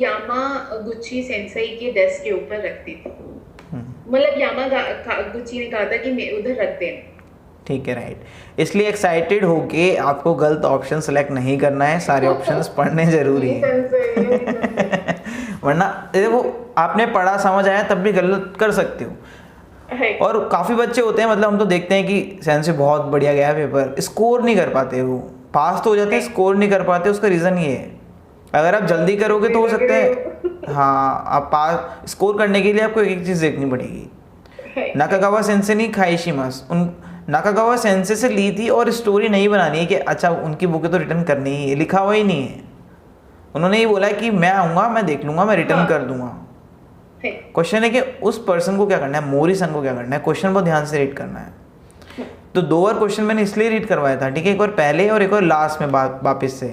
यामागुची सेंसाई के डेस्क के ऊपर रखती थी। मतलब यामागुची ने कहा था कि मैं उधर रख देना। ठीक है, राइट। इसलिए एक्साइटेड होके आपको गलत ऑप्शन सेलेक्ट नहीं करना है, सारे ऑप्शंस पढ़ने जरूरी हैं। वरना देखो, आपने पढ़ा समझ आया तब भी गलत कर सकते हो। और काफ़ी बच्चे होते हैं, मतलब हम तो देखते हैं कि सेंस से बहुत बढ़िया गया पेपर, स्कोर नहीं कर पाते, वो पास तो हो जाते हैं, स्कोर नहीं कर पाते। उसका रीज़न ये है, अगर आप जल्दी करोगे तो हो सकता है, हाँ, आप पास स्कोर करने के लिए आपको एक चीज़ देखनी पड़ेगी। नाकागावा सेंसे नहीं खाइशिमास, उन नाकागावा सेंसे से ली थी, और स्टोरी नहीं बनानी है कि अच्छा उनकी बुक तो रिटर्न करनी ही है, लिखा हुआ ही नहीं है। उन्होंने ये बोला है कि मैं आऊँगा, मैं देख लूँगा, मैं रिटर्न कर दूंगा। क्वेश्चन है कि उस पर्सन को क्या करना है, मोरी सन को क्या करना है, क्वेश्चन बहुत ध्यान से रीड करना है। तो 2 बार क्वेश्चन मैंने इसलिए रीड करवाया था, ठीक है, एक बार पहले और एक बार लास्ट में वापस से।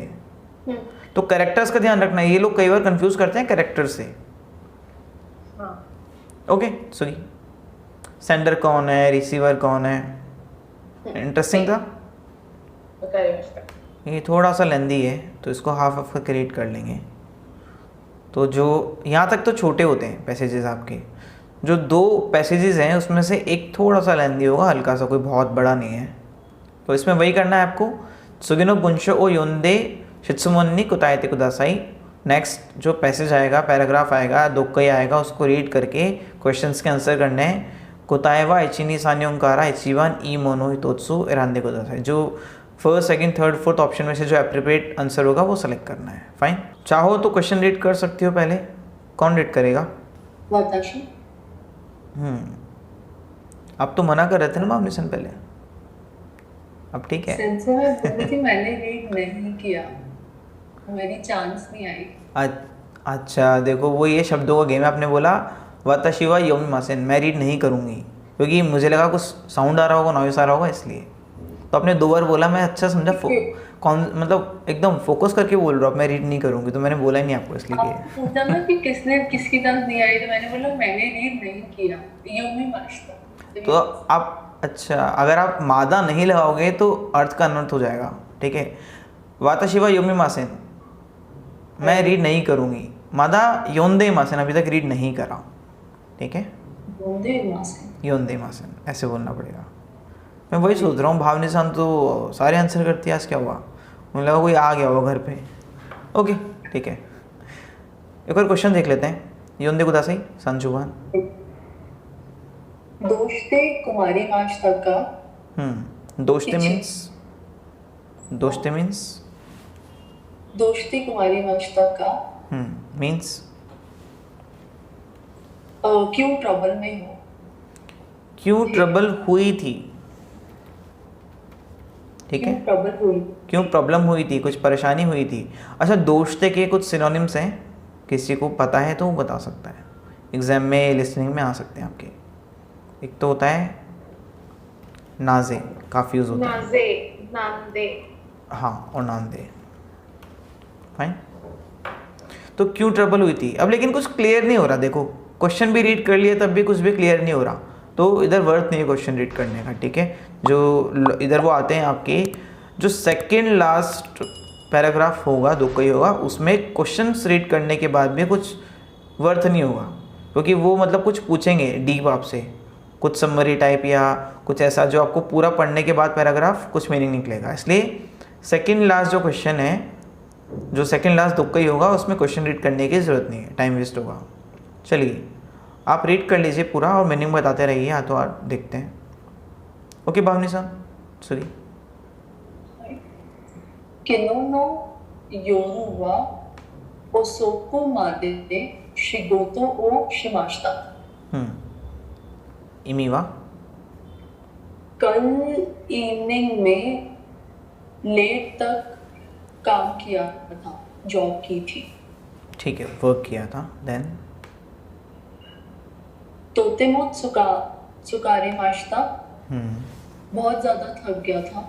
तो कैरेक्टर्स का ध्यान रखना है, ये लोग कई बार कंफ्यूज करते हैं कैरेक्टर से। ओके, सॉरी, सेंडर कौन है, रिसीवर कौन है, इंटरेस्टिंग था। ये थोड़ा सा लेंदी है तो इसको हाफ ऑफ का क्रिएट कर लेंगे। तो जो यहाँ तक तो छोटे होते हैं पैसेजेस आपके, जो 2 पैसेजेस हैं उसमें से एक थोड़ा सा लेंदी होगा, हल्का सा, कोई बहुत बड़ा नहीं है। तो इसमें वही करना है आपको, सुगिनो बुंशो ओ योंदे शित्सुमोन्नी कुताएते कुदासाई। नेक्स्ट जो पैसेज आएगा, पैराग्राफ आएगा, दोक्कई आएगा, उसको रीड करके क्वेश्चंस के आंसर करने हैं। कुताएवा इचिनी सान्योंकारा इचिवान ई मोनो हितोत्सु एरांदे कुदासाई। जो first, second, third, fourth option में से जो एप्रोप्रिएट आंसर होगा वो सेलेक्ट करना है। फाइन, चाहो तो क्वेश्चन रीड कर सकती हो पहले। कौन रीड करेगा? वाताशी। अब तो मना कर रहे थे ना मामले सन पहले, अब ठीक है। सेंसर में बोली थी मैंने रीड नहीं किया, मेरी चांस नहीं आई। अच्छा देखो, वो ये शब्दों का गेम है। आपने बोला वाताशिवा योमी मासेन, मैं रीड नहीं करूँगी, क्योंकि मुझे लगा कुछ साउंड आ रहा होगा, नॉइस आ रहा होगा, इसलिए। तो आपने 2 बार बोला, मैं अच्छा समझा, कौन मतलब एकदम फोकस करके बोल रहा हूँ, मैं रीड नहीं करूँगी, तो मैंने बोला ही नहीं आपको, इसलिए किया। पूछा ना कि किसने किसकी चांस नहीं आई, तो मैंने बोला मैंने रीड नहीं किया, योमी मास्टर। तो आप, अच्छा, अगर आप मादा नहीं लगाओगे तो अर्थ का अनर्थ हो जाएगा, ठीक है। वाताशिवा योमी मासेन, मैं रीड नहीं करूँगी। मादा योंदे मासेन, अभी तक रीड नहीं करा, ठीक है। योंदे मासेन ऐसे बोलना पड़ेगा। मैं वही सोच रहा हूँ, भावनी सान तो सारे आंसर करती है, आज क्या हुआ, मुझे लगा कोई आ गया हुआ घर पे। ओके, ठीक है, एक और क्वेश्चन देख लेते हैं। योंदे कुदासाई संजुबान। दोस्ते कुमारी मास्टर का। दोस्ते मीन्स, दोस्ते मीन्स, दोस्ती कुमारी मास्टर का मीन्स क्यों ट्रबल में हो, क्यों ट्रबल हुई थी, ठीक है, ट्रबल हुई, क्यों प्रॉब्लम हुई थी, कुछ परेशानी हुई थी। अच्छा, दोस्ते के कुछ सिनोनिम्स हैं, किसी को पता है तो वो बता सकता है, एग्जाम में, लिसनिंग में आ सकते हैं आपके। एक तो होता है नाजे, काफ़ी यूज होता है, नाजे, नांदे, हाँ, और नांदे। फाइन, तो क्यों ट्रबल हुई थी। अब लेकिन कुछ क्लियर नहीं हो रहा, देखो क्वेश्चन भी रीड कर लिया तब भी कुछ भी क्लियर नहीं हो रहा, तो इधर वर्थ नहीं है क्वेश्चन रीड करने का, ठीक है। जो इधर वो आते हैं आपके, जो सेकंड लास्ट पैराग्राफ होगा, दोक्कई होगा, उसमें क्वेश्चंस रीड करने के बाद भी कुछ वर्थ नहीं होगा, क्योंकि वो मतलब कुछ पूछेंगे डीप आपसे, कुछ समरी टाइप या कुछ ऐसा जो आपको पूरा पढ़ने के बाद पैराग्राफ कुछ मीनिंग निकलेगा। इसलिए सेकंड लास्ट जो क्वेश्चन है, जो सेकंड लास्ट दोक्कई होगा, उसमें क्वेश्चन रीड करने की ज़रूरत नहीं है, टाइम वेस्ट होगा। चलिए आप रीड कर लीजिए पूरा और मीनिंग बताते रहिए, हाँ तो आप देखते हैं। ओके भावनी साहब, सॉरी। किनोनो yoruba osoko made shigoto o shimashita. इमीवा कल इवनिंग में लेट तक काम किया था, जॉब की थी. ठीक है, वर्क किया था. देन तोतेमो सुकारे माश्ता, बहुत ज्यादा थक गया था.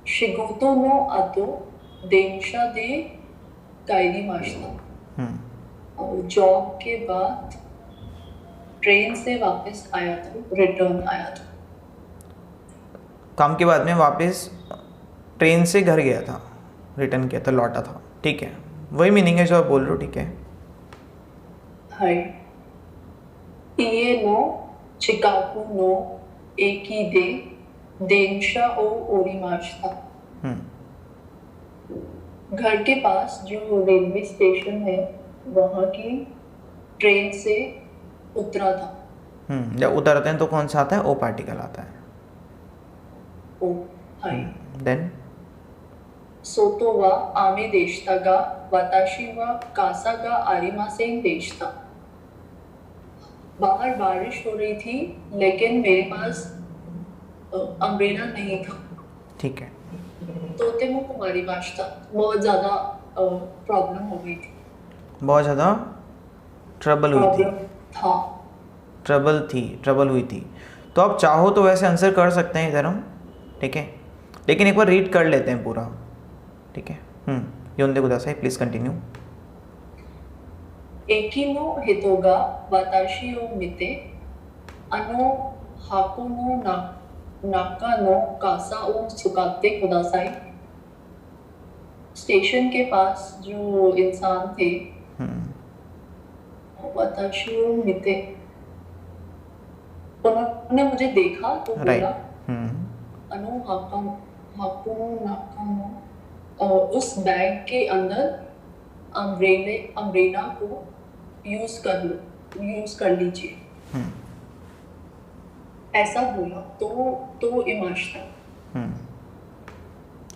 शिगोतो नो आतो देंशा दे कायरी माश्ता, और जॉब के बाद ट्रेन से वापस आया था, रिटर्न आया था. काम के बाद में वापस ट्रेन से घर गया था, रिटर्न किया था, लौटा था. ठीक है, वही मीनिंग है जो आप बोल रहे हो. ठीक है. हाय इए नो चिकाकू नो एकी दे देंशा ओ ओरिमाश्ता. घर के पास जो रेलवे स्टेशन है वहाँ की ट्रेन से उतरा था. जब उतरते हैं तो कौन सा आता है? ओ पार्टिकल आता है. ओ हाय. देन सोतो वा आमे देशता गा वाताशी वा कासा गा आरिमासेन देशता. बाहर बारिश हो रही थी लेकिन मेरे पास अम्ब्रेला नहीं था. ठीक है. तोतेमो कुमारी भाषा, बहुत ज़्यादा प्रॉब्लम हो गई थी. बहुत ज़्यादा ट्रबल हुई थी. था. ट्रबल हुई थी. तो आप चाहो तो वैसे आंसर कर सकते हैं इधर हम. ठीक है, लेकिन एक बार रीड कर लेते हैं पूरा. ठीक है. योंदे कुदासाई, प्लीज कंटिन्यू. एकिनो हितोगा वाताशी ओ मिते अनो हाको नो नाका नो कासा ओ सुकाते कुदासाई. स्टेशन के पास जो इंसान थे वाताशी ओ मिते, उन्होंने मुझे देखा तो बोला अनु हाको नाका नो, उस बैग के अंदर अम्ब्रेला को यूज कर लीजिए. ऐसा बोला तो इमाश्ता.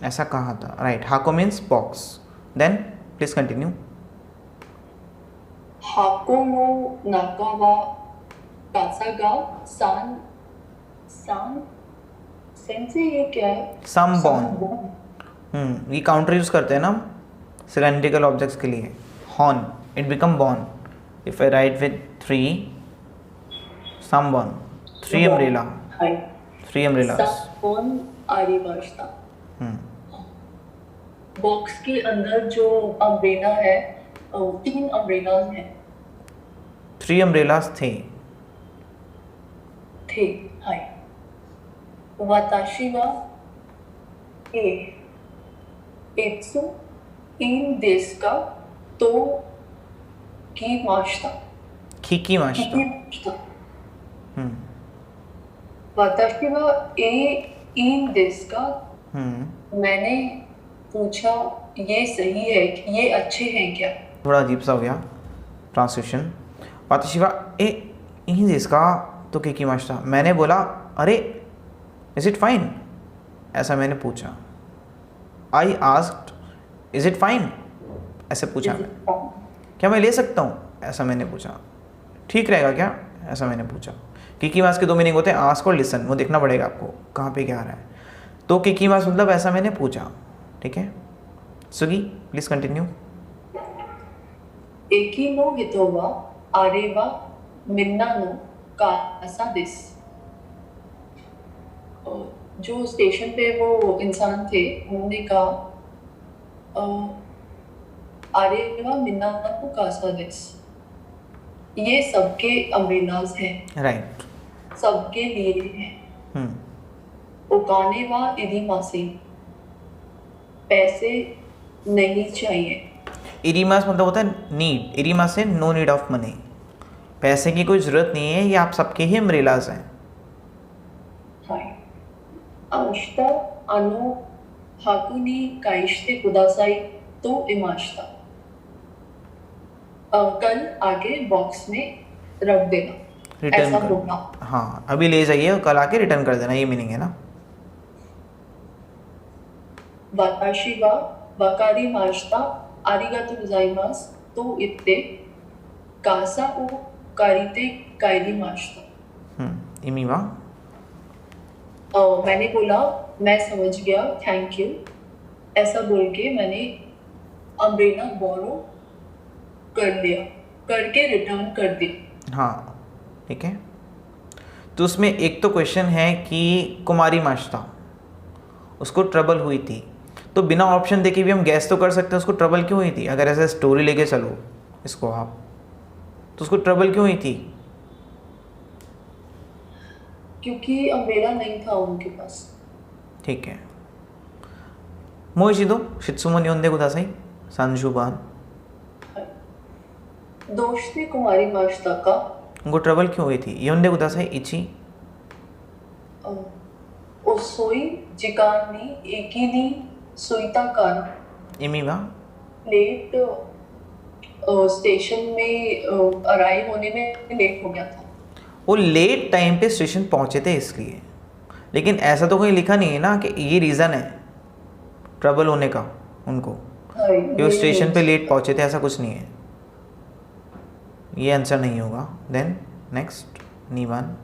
ऐसा कहा था. राइट. हाको means box. Then please continue. हाको नो नाका वा कासा गा सान सेंसे, ये क्या है? सम ये काउंटर यूज करते हैं ना सिलेंड्रिकल ऑब्जेक्ट्स के लिए. Horn, it become born. If I write with 3 some born, 3 umbrella, 3 umbrellas. आरिमाश्ता. बॉक्स के अंदर जो अम्ब्रेला है 3 अम्ब्रेलास हैं. 3 अम्ब्रेलास थे. हाय. वाताशी वा एत्सु इन देश का तो की माश्ता. खीकी माश्ता. वाताशी वा इन देश का. मैंने पूछा ये सही है, ये अच्छे हैं क्या? थोड़ा अजीब सा हो गया ट्रांसलेशन. वाताशिवा ए इन देश का तो खीकी माश्ता. मैंने बोला अरे इज इट फाइन, ऐसा मैंने पूछा. I asked is it fine, ऐसे पूछा मैं. क्या मैं ले सकता हूँ, ऐसा मैंने पूछा. ठीक रहेगा क्या, ऐसा मैंने पूछा. किकी मास के 2 मीनिंग होते हैं, आस्क और लिसन. वो देखना पड़ेगा आपको कहाँ पे क्या आ रहा है. तो किकी मास मतलब ऐसा मैंने पूछा. ठीक है. सुगी प्लीज कंटिन्यू. एकिनो हितोवा आरेवा मिन्नानो कासा दिस. जो स्टेशन पे वो इंसान थे उन्होंने कहा आरेवा मिन्नानो कासा दिस. ये सबके अम्ब्रेलास हैं. राइट. सबके लिए हैं. उकाने वा इरिमासी, पैसे नहीं चाहिए. इरीमास मतलब होता है नीड. इरीमा से नो नीड ऑफ मनी, पैसे की कोई ज़रूरत नहीं है. ये आप सबके ही अम्ब्रेलास हैं. आश्ता अनो हाकुनी काइश्ते कुदासाई तो इमाश्ता. कल आके बॉक्स में रख देना, रिटर्न ऐसा कर. बोलना. हाँ, अभी ले जाइए और कल आके रिटर्न कर देना, ये मीनिंग है ना. watashi wa wakarimashita, arigatou gozaimasu to itte kasa o karite kairimashita. Emmy वा मैंने बोला मैं समझ गया, थैंक यू, ऐसा बोल के मैंने अम्ब्रेला बोरो कर लिया, करके रिटर्न कर दी। हाँ ठीक है। तो उसमें एक तो क्वेश्चन है कि कुमारी माश्ता उसको ट्रबल हुई थी, तो बिना ऑप्शन देखे भी हम गैस तो कर सकते हैं उसको ट्रबल क्यों हुई थी। अगर ऐसे स्टोरी लेके चलो इसको आप, तो उसको ट्रबल क्यों हुई थी? क्योंकि अम्ब्रेला नहीं था उनके पास। ठीक है। मोइशिदो शित्सुमो नियोंदे कुदासाई सांजुबान। दोस्ती कुमारी माश्ता का उनको ट्रबल क्यों हुई थी? योंदे कुदासाई इची। ओसोई जिकान नी एकी नी सुईता कारण इमी वा लेट स्टेशन में अराइव होने में लेट हो गया था। वो लेट टाइम पे स्टेशन पहुंचे थे इसलिए, लेकिन ऐसा तो कोई लिखा नहीं है ना कि ये रीज़न है ट्रबल होने का उनको, कि वो स्टेशन पे लेट पहुंचे थे, ऐसा कुछ नहीं है। ये आंसर नहीं होगा। Then next नीवान।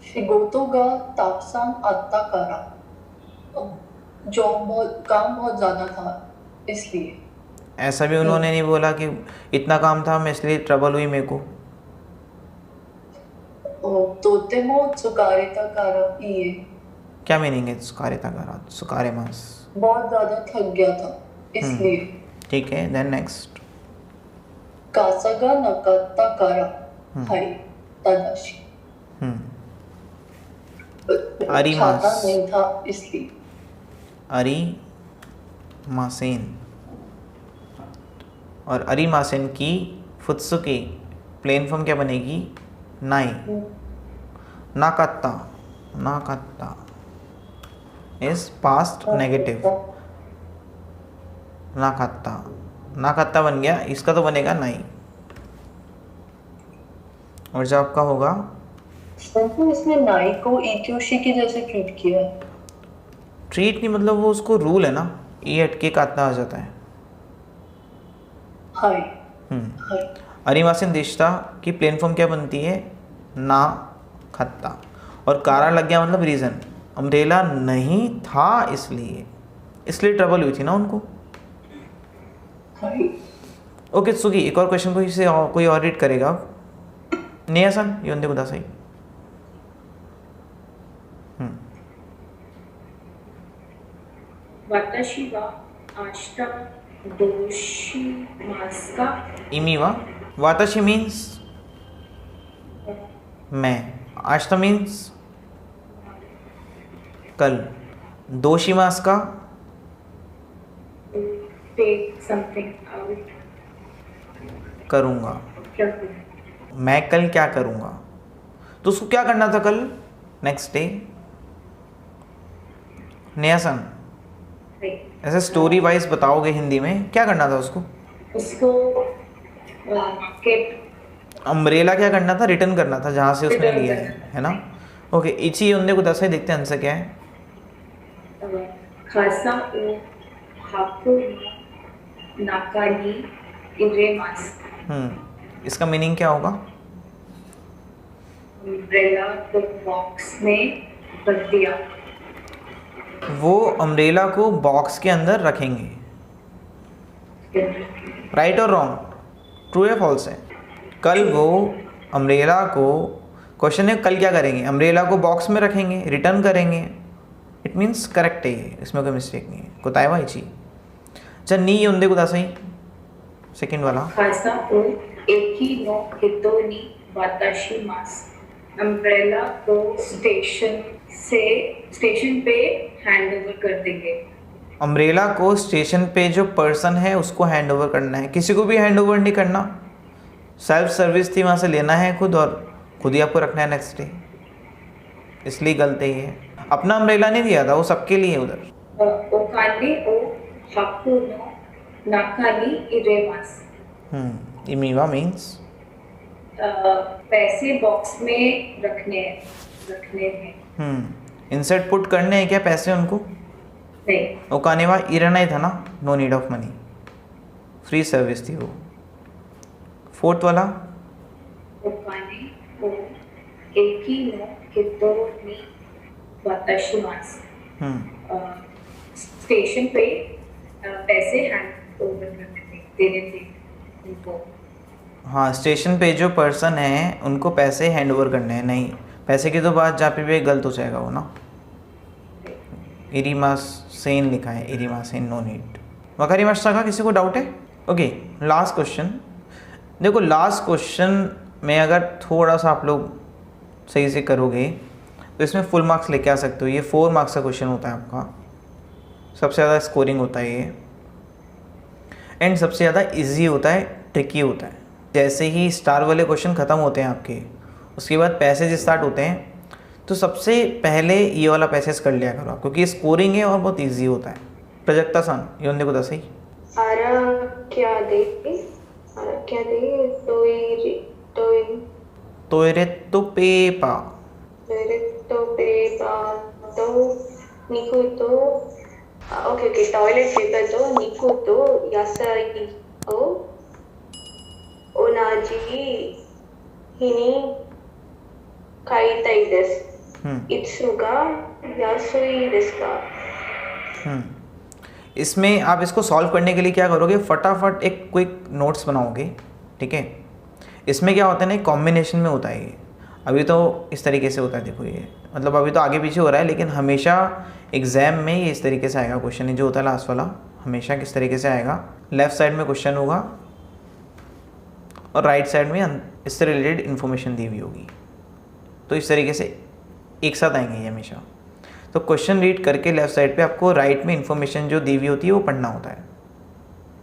शिगोतो गा तापसान आत्ता कारा, काम बहुत ज़्यादा था इसलिए। ऐसा भी उन्होंने नहीं बोला कि इतना काम था मैं इसलिए ट्रबल हुई मेरे को। तोतेमो सुकारेता कारा ये क्या मीनिंग है सुकारेता कारा? सुकारे मास बहुत ज़्यादा थक गया था इसलिए। ठीक है। देन नेक्स्ट कासागा नकाता कारा हाई तदाशी, अरिमास। छाता नहीं था इसलिए। अरी मासेन, और अरी मासेन की फुत्सुकी प्लेन फॉर्म क्या बनेगी? नाई। नाकात्ता, नाकात्ता इज पास्ट नेगेटिव। नाकात्ता, नाकात्ता बन गया, इसका तो बनेगा नाई। और जो आपका होगा तो इसमें नाई को ईक्योशी की जैसे ट्रीट किया है। ट्रीट नहीं, मतलब वो उसको रूल है ना, ये हटके काटना आ जाता है। हाई हाई अरिमासिन दिशता की प्लेन फॉर्म क्या बनती है? ना खत्ता। और कारण लग गया मतलब रीज़न, अम्ब्रेला नहीं था इसलिए ट्रबल हुई थी ना उनको। हाई ओके सुगी, एक और क्वेश्चन कोई और रीड करेगा अब? नेहासन योंदे कुदासाई। वताशी वा आशिता दोशिमासु का इमी वा वाताशी मीन्स मैं, आश्ता मीन्स कल, दोशिमास का take something out. करूँगा, क्या करूँ? मैं कल क्या करूँगा। तो उसको क्या करना था कल, नेक्स्ट डे? नेहासन ऐसे स्टोरी वाइज बताओगे हिंदी में, क्या करना था उसको? उसको मार्केट अम्ब्रेला क्या करना था? रिटर्न करना था जहाँ से उसने लिया है ना। ओके इची योंदे कुदासाई, देखते हैं आंसर क्या है। खासा ओ हाको नाकानी इरेमास। इसका मीनिंग क्या होगा? अम्ब्रेला को बॉक्स में रख दिया। वो अम्ब्रेला को बॉक्स के अंदर रखेंगे। राइट और रॉन्ग, ट्रू या फॉल्स है? कल वो अम्ब्रेला को, क्वेश्चन है कल क्या करेंगे? अम्ब्रेला को बॉक्स में रखेंगे, रिटर्न करेंगे। इट मीन्स करेक्ट है ये, इसमें कोई मिस्टेक नहीं है। कोतायवा इची। अच्छा नी योंदे कुदासाई, सेकंड वाला। खासा ओ एकी नो हितो नी वाताशी मास। अम्ब्रेला को स्टेशन पे हैंड ओवर कर देंगे। अम्ब्रेला को स्टेशन पे जो पर्सन है उसको हैंड ओवर करना है, किसी को भी हैंड ओवर नहीं करना। सेल्फ सर्विस थी, वहाँ से लेना है खुद और खुद ही आपको रखना है नेक्स्ट डे, इसलिए गलती है। अपना अम्ब्रेला नहीं दिया था, वो सबके लिए उधर। ओकाने ओ हाको नो नाकानी इरेमास। इमीवा मीन्स पैसे बॉक्स में रखने हैं। इंसर्ट पुट करने हैं क्या पैसे उनको? नहीं, ओकानेवा इरानाई था ना, no need of money, free service थी वो। फोर्थ वाला ओकाने ओ एकी नो हितो नि वाताशिमास। स्टेशन पे पैसे हैंड ओवर देने थे उनको। हाँ, स्टेशन पे जो पर्सन है उनको पैसे हैंड ओवर करने हैं। नहीं, पैसे की तो बात जहाँ पे भी गलत हो जाएगा वो ना। इरिमास सेन लिखा है, इरिमास सेन, नो नीड। वकारिमाशिता का किसी को डाउट है? Okay, last question. देखो लास्ट क्वेश्चन में अगर थोड़ा सा आप लोग सही से करोगे तो इसमें फुल मार्क्स लेके आ सकते हो। ये 4 मार्क्स का क्वेश्चन होता है आपका, सबसे ज़्यादा स्कोरिंग होता है ये, एंड सबसे ज़्यादा इजी होता है, ट्रिकी होता है। जैसे ही स्टार वाले क्वेश्चन ख़त्म होते हैं आपके, उसके बाद पैसेज स्टार्ट होते हैं, तो सबसे पहले ये वाला पैसेज कर लिया करो आप, क्योंकि ये स्कोरिंग है और बहुत इजी होता है। प्रजक्ता सन योंदे को दसई तोयरे तो पेपा ओके टॉयलेट पेपर तो निको तो यासाई ओ ओनाजी हिनी काइताई देस इत्सुगा यासुई देस का। इसमें आप इसको सॉल्व करने के लिए क्या करोगे, फटाफट एक क्विक नोट्स बनाओगे, ठीक है। इसमें क्या होता है ना, कॉम्बिनेशन में होता है ये। अभी तो इस तरीके से होता है, देखो ये मतलब अभी तो आगे पीछे हो रहा है, लेकिन हमेशा एग्जाम में ये इस तरीके से आएगा क्वेश्चन। ये जो होता है लास्ट वाला हमेशा किस तरीके से आएगा, लेफ्ट साइड में क्वेश्चन होगा और राइट साइड में इससे रिलेटेड इन्फॉर्मेशन दी हुई होगी। तो इस तरीके से एक साथ आएंगे ये हमेशा। तो क्वेश्चन रीड करके लेफ्ट साइड पे आपको राइट में इन्फॉर्मेशन जो दी हुई होती है वो पढ़ना होता है।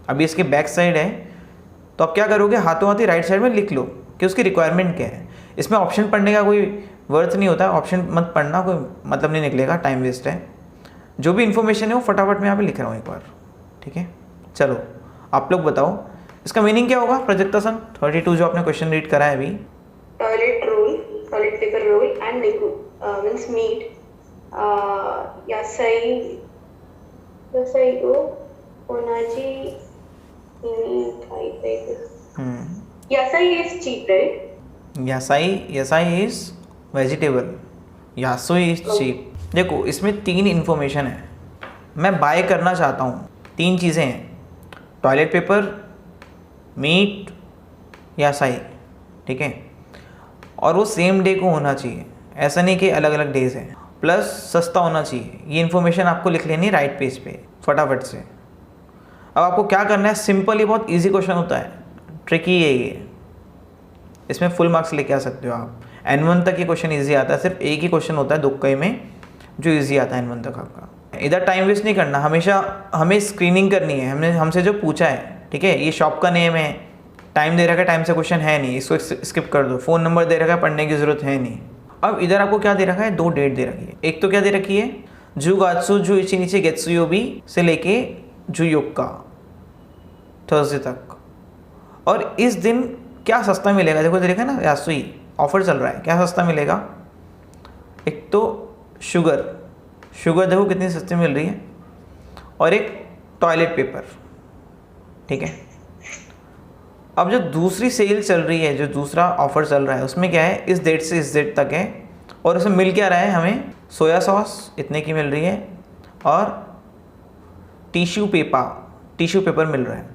अभी इसके बैक साइड है, तो आप क्या करोगे, हाथों हाथ ही राइट साइड में लिख लो कि उसकी रिक्वायरमेंट क्या है। इसमें ऑप्शन पढ़ने का कोई वर्थ नहीं होता है, ऑप्शन मत पढ़ना, कोई मतलब नहीं निकलेगा, टाइम वेस्ट है। जो भी इन्फॉर्मेशन है वो फटाफट मैं यहाँ पे लिख रहा हूँ एक बार, ठीक है। चलो आप लोग बताओ इसका मीनिंग क्या होगा। प्रजक्ता सन 32 जो आपने क्वेश्चन रीड करा है अभी, toilet roll, toilet paper roll and liquid means मीट यासाई ओ ओनाजी हिनी काइताई देस। यासाई इज चीप राइट? यासाई इज वेजिटेबल, यासोई इज चीप। देखो इसमें 3 इन्फॉर्मेशन है, मैं बाय करना चाहता हूँ, 3 चीज़ें हैं, टॉयलेट पेपर, मीट, यासाई, ठीक है। और वो सेम डे को होना चाहिए, ऐसा नहीं कि अलग अलग डेज हैं, प्लस सस्ता होना चाहिए। ये इन्फॉर्मेशन आपको लिख लेनी राइट पेज पे फटाफट से। अब आपको क्या करना है, सिंपल, ये बहुत इजी क्वेश्चन होता है, ट्रिकी है ये, इसमें फुल मार्क्स लेके आ सकते हो आप। N1 तक ये क्वेश्चन इजी आता है, सिर्फ एक ही क्वेश्चन होता है दुक्कई में जो इजी आता है N1 तक आपका। इधर टाइम वेस्ट नहीं करना, हमेशा हमें स्क्रीनिंग करनी है। हमने हमसे जो पूछा है, ठीक है, ये शॉप का नेम है, टाइम दे रखा है, टाइम से क्वेश्चन है नहीं, इसको स्किप कर दो। फ़ोन नंबर दे रखा है, पढ़ने की ज़रूरत है नहीं। अब इधर आपको क्या दे रखा है, 2 डेट दे रखी है। एक तो क्या दे रखी है, जुगात्सु जु इची नीचे गेत्सुयोबी से लेके जुयोक्का थर्सडे तक। और इस दिन क्या सस्ता मिलेगा, देखो देखा ना, यासुई ऑफर चल रहा है, क्या सस्ता मिलेगा। एक तो शुगर देखो कितनी सस्ती मिल रही है, और एक टॉयलेट पेपर, ठीक है। अब जो दूसरी सेल चल रही है, जो दूसरा ऑफर चल रहा है, उसमें क्या है, इस डेट से इस डेट तक है, और उसमें मिल क्या रहा है हमें, सोया सॉस इतने की मिल रही है, और टिश्यू पेपर मिल रहा है।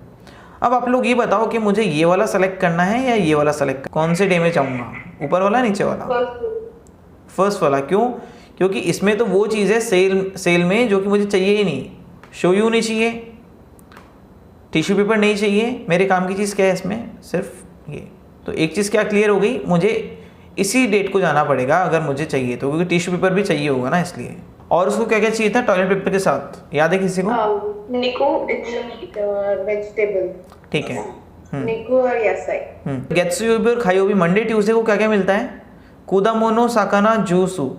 अब आप लोग ये बताओ कि मुझे ये वाला सेलेक्ट करना है या ये वाला सेलेक्ट, कौन से डे में चाहूँगा, ऊपर वाला नीचे वाला? फर्स्ट वाला। क्यों? क्योंकि इसमें तो वो चीज़ है सेल में जो कि मुझे चाहिए ही नहीं। शोयू नहीं चाहिए, टिश्यू पेपर नहीं चाहिए, मेरे काम की चीज़ क्या है इसमें, सिर्फ ये। तो एक चीज़ क्या क्लियर हो गई, मुझे इसी डेट को जाना पड़ेगा अगर मुझे चाहिए तो, क्योंकि टिश्यू पेपर भी चाहिए होगा ना इसलिए। और उसको क्या क्या चाहिए था टॉयलेट पेपर के साथ, याद है किसी को? निको वेजिटेबल, ठीक है। निको और यासाई। गेत्सुयोबी और खायोबी, मंडे ट्यूसडे को क्या क्या मिलता है, कुदामोनो साकाना जूसु।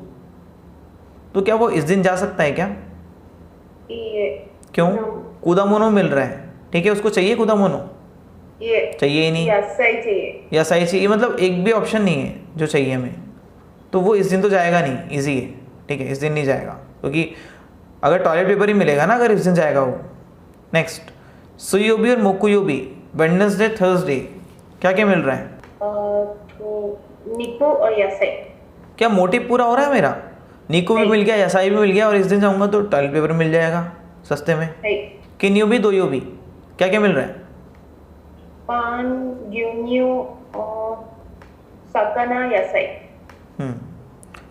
तो क्या वो इस दिन जा सकता है क्या? क्यों? कुदामोनो मिल रहा है, ठीक है, उसको चाहिए कुदामोनो? चाहिए ही नहीं, यासाई चाहिए, मतलब एक भी ऑप्शन नहीं है जो चाहिए हमें। तो वो इस दिन तो जाएगा नहीं, इजी है, ठीक है, इस दिन नहीं जाएगा, क्योंकि अगर टॉयलेट पेपर ही मिलेगा ना अगर इस दिन जाएगा वो। नेक्स्ट, सुयोबी और मोकुयोबी, वेडनेसडे थर्सडे, क्या क्या मिल रहा है? तो निको और यासाई। क्या मोटिव पूरा हो रहा है मेरा? निको भी मिल गया, यासाई भी मिल गया, और इस दिन जाऊंगा तो टॉयलेट पेपर मिल जाएगा सस्ते में। किन्योबी दोयोबी, क्या क्या मिल रहा है? पान, ग्यून्यू और साकाना, यासाई।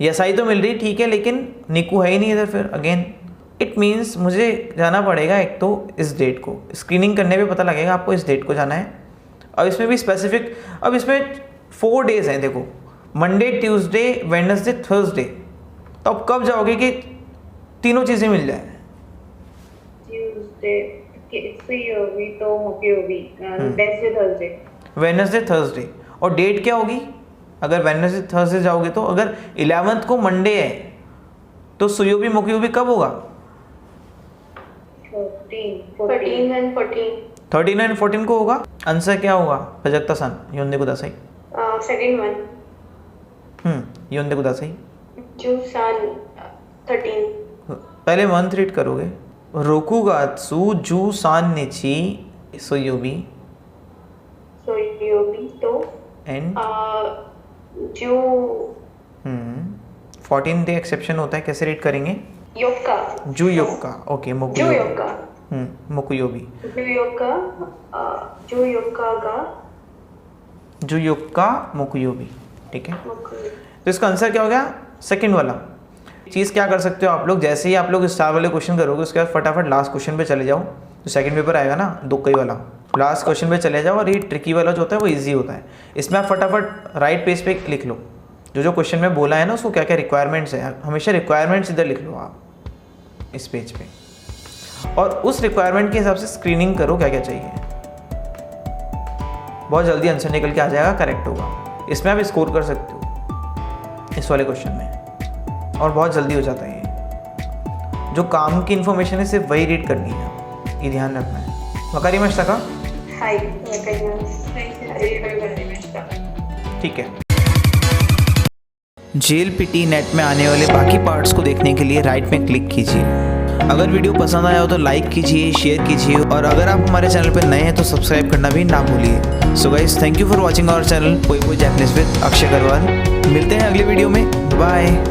यासाई तो मिल रही, ठीक है, लेकिन निकू है ही नहीं इधर। फिर अगेन इट मीन्स मुझे जाना पड़ेगा एक तो इस डेट को, स्क्रीनिंग करने पे पता लगेगा आपको इस डेट को जाना है। अब इसमें भी स्पेसिफिक, अब इसमें 4 डेज हैं देखो, मंडे, ट्यूसडे, वेडनेसडे, थर्सडे। तो अब कब जाओगे कि तीनों चीज़ें मिल जाए? ट्यूसडे, सुयोबी तो मोकुयोबी, वेडनेसडे, थर्सडे। Wednesday, Thursday. और डेट क्या होगी? अगर वेडनेसडे थर्सडे जाओगे तो अगर 11th को मंडे है तो सुयोबी मोकुयोबी कब होगा? 13 and 14। 13 and 14 को होगा। आंसर क्या होगा? प्रजक्ता सन योंदे को दासाई। Second one. योंदे को दासाई। जूसान 13। पहले मंथ रीड करोगे। रोकुगात्सु जू सान नेची सुयोबी सुयोबी तो एंड जो 14 डे एक्सेप्शन होता है, कैसे रीड करेंगे? योक्का। जू योक्का, ओके, जो मोकुयोबी। योक्का। मोकुयोबी। जो योक्का, जो योक्का गा जू योक्का मोकुयोबी, ठीक है। मोकुयोबी। तो इसका आंसर क्या हो गया? सेकंड वाला। चीज़ क्या कर सकते हो आप लोग, जैसे ही आप लोग स्टार वाले क्वेश्चन करोगे उसके बाद फटाफट लास्ट क्वेश्चन पे चले जाओ। जो सेकंड पेपर आएगा ना दुक्कई वाला, लास्ट क्वेश्चन पे चले जाओ, और ये ट्रिकी वाला जो होता है वो इजी होता है। इसमें आप फटाफट राइट पेज पे लिख लो जो जो क्वेश्चन में बोला है ना, उसको क्या क्या रिक्वायरमेंट्स है, हमेशा रिक्वायरमेंट्स इधर लिख लो आप इस पेज पे, और उस रिक्वायरमेंट के हिसाब से स्क्रीनिंग करो क्या क्या चाहिए। बहुत जल्दी आंसर निकल के आ जाएगा, करेक्ट होगा। इसमें आप स्कोर कर सकते हो इस वाले क्वेश्चन में, और बहुत जल्दी हो जाता है ये। जो काम की इन्फॉर्मेशन है सिर्फ वही रीड करनी है, ये ध्यान रखना है। वकारिमाशिता का? हाय, ठीक है। JLPT नेट में आने वाले बाकी पार्ट्स को देखने के लिए राइट में क्लिक कीजिए। अगर वीडियो पसंद आया हो तो लाइक कीजिए, शेयर कीजिए, और अगर आप हमारे चैनल पर नए हैं तो सब्सक्राइब करना भी ना भूलिए। So guys, thank you for watching our channel पोई पोई जैपनीज विद अक्षय अग्रवाल। मिलते हैं अगले वीडियो में, बाय।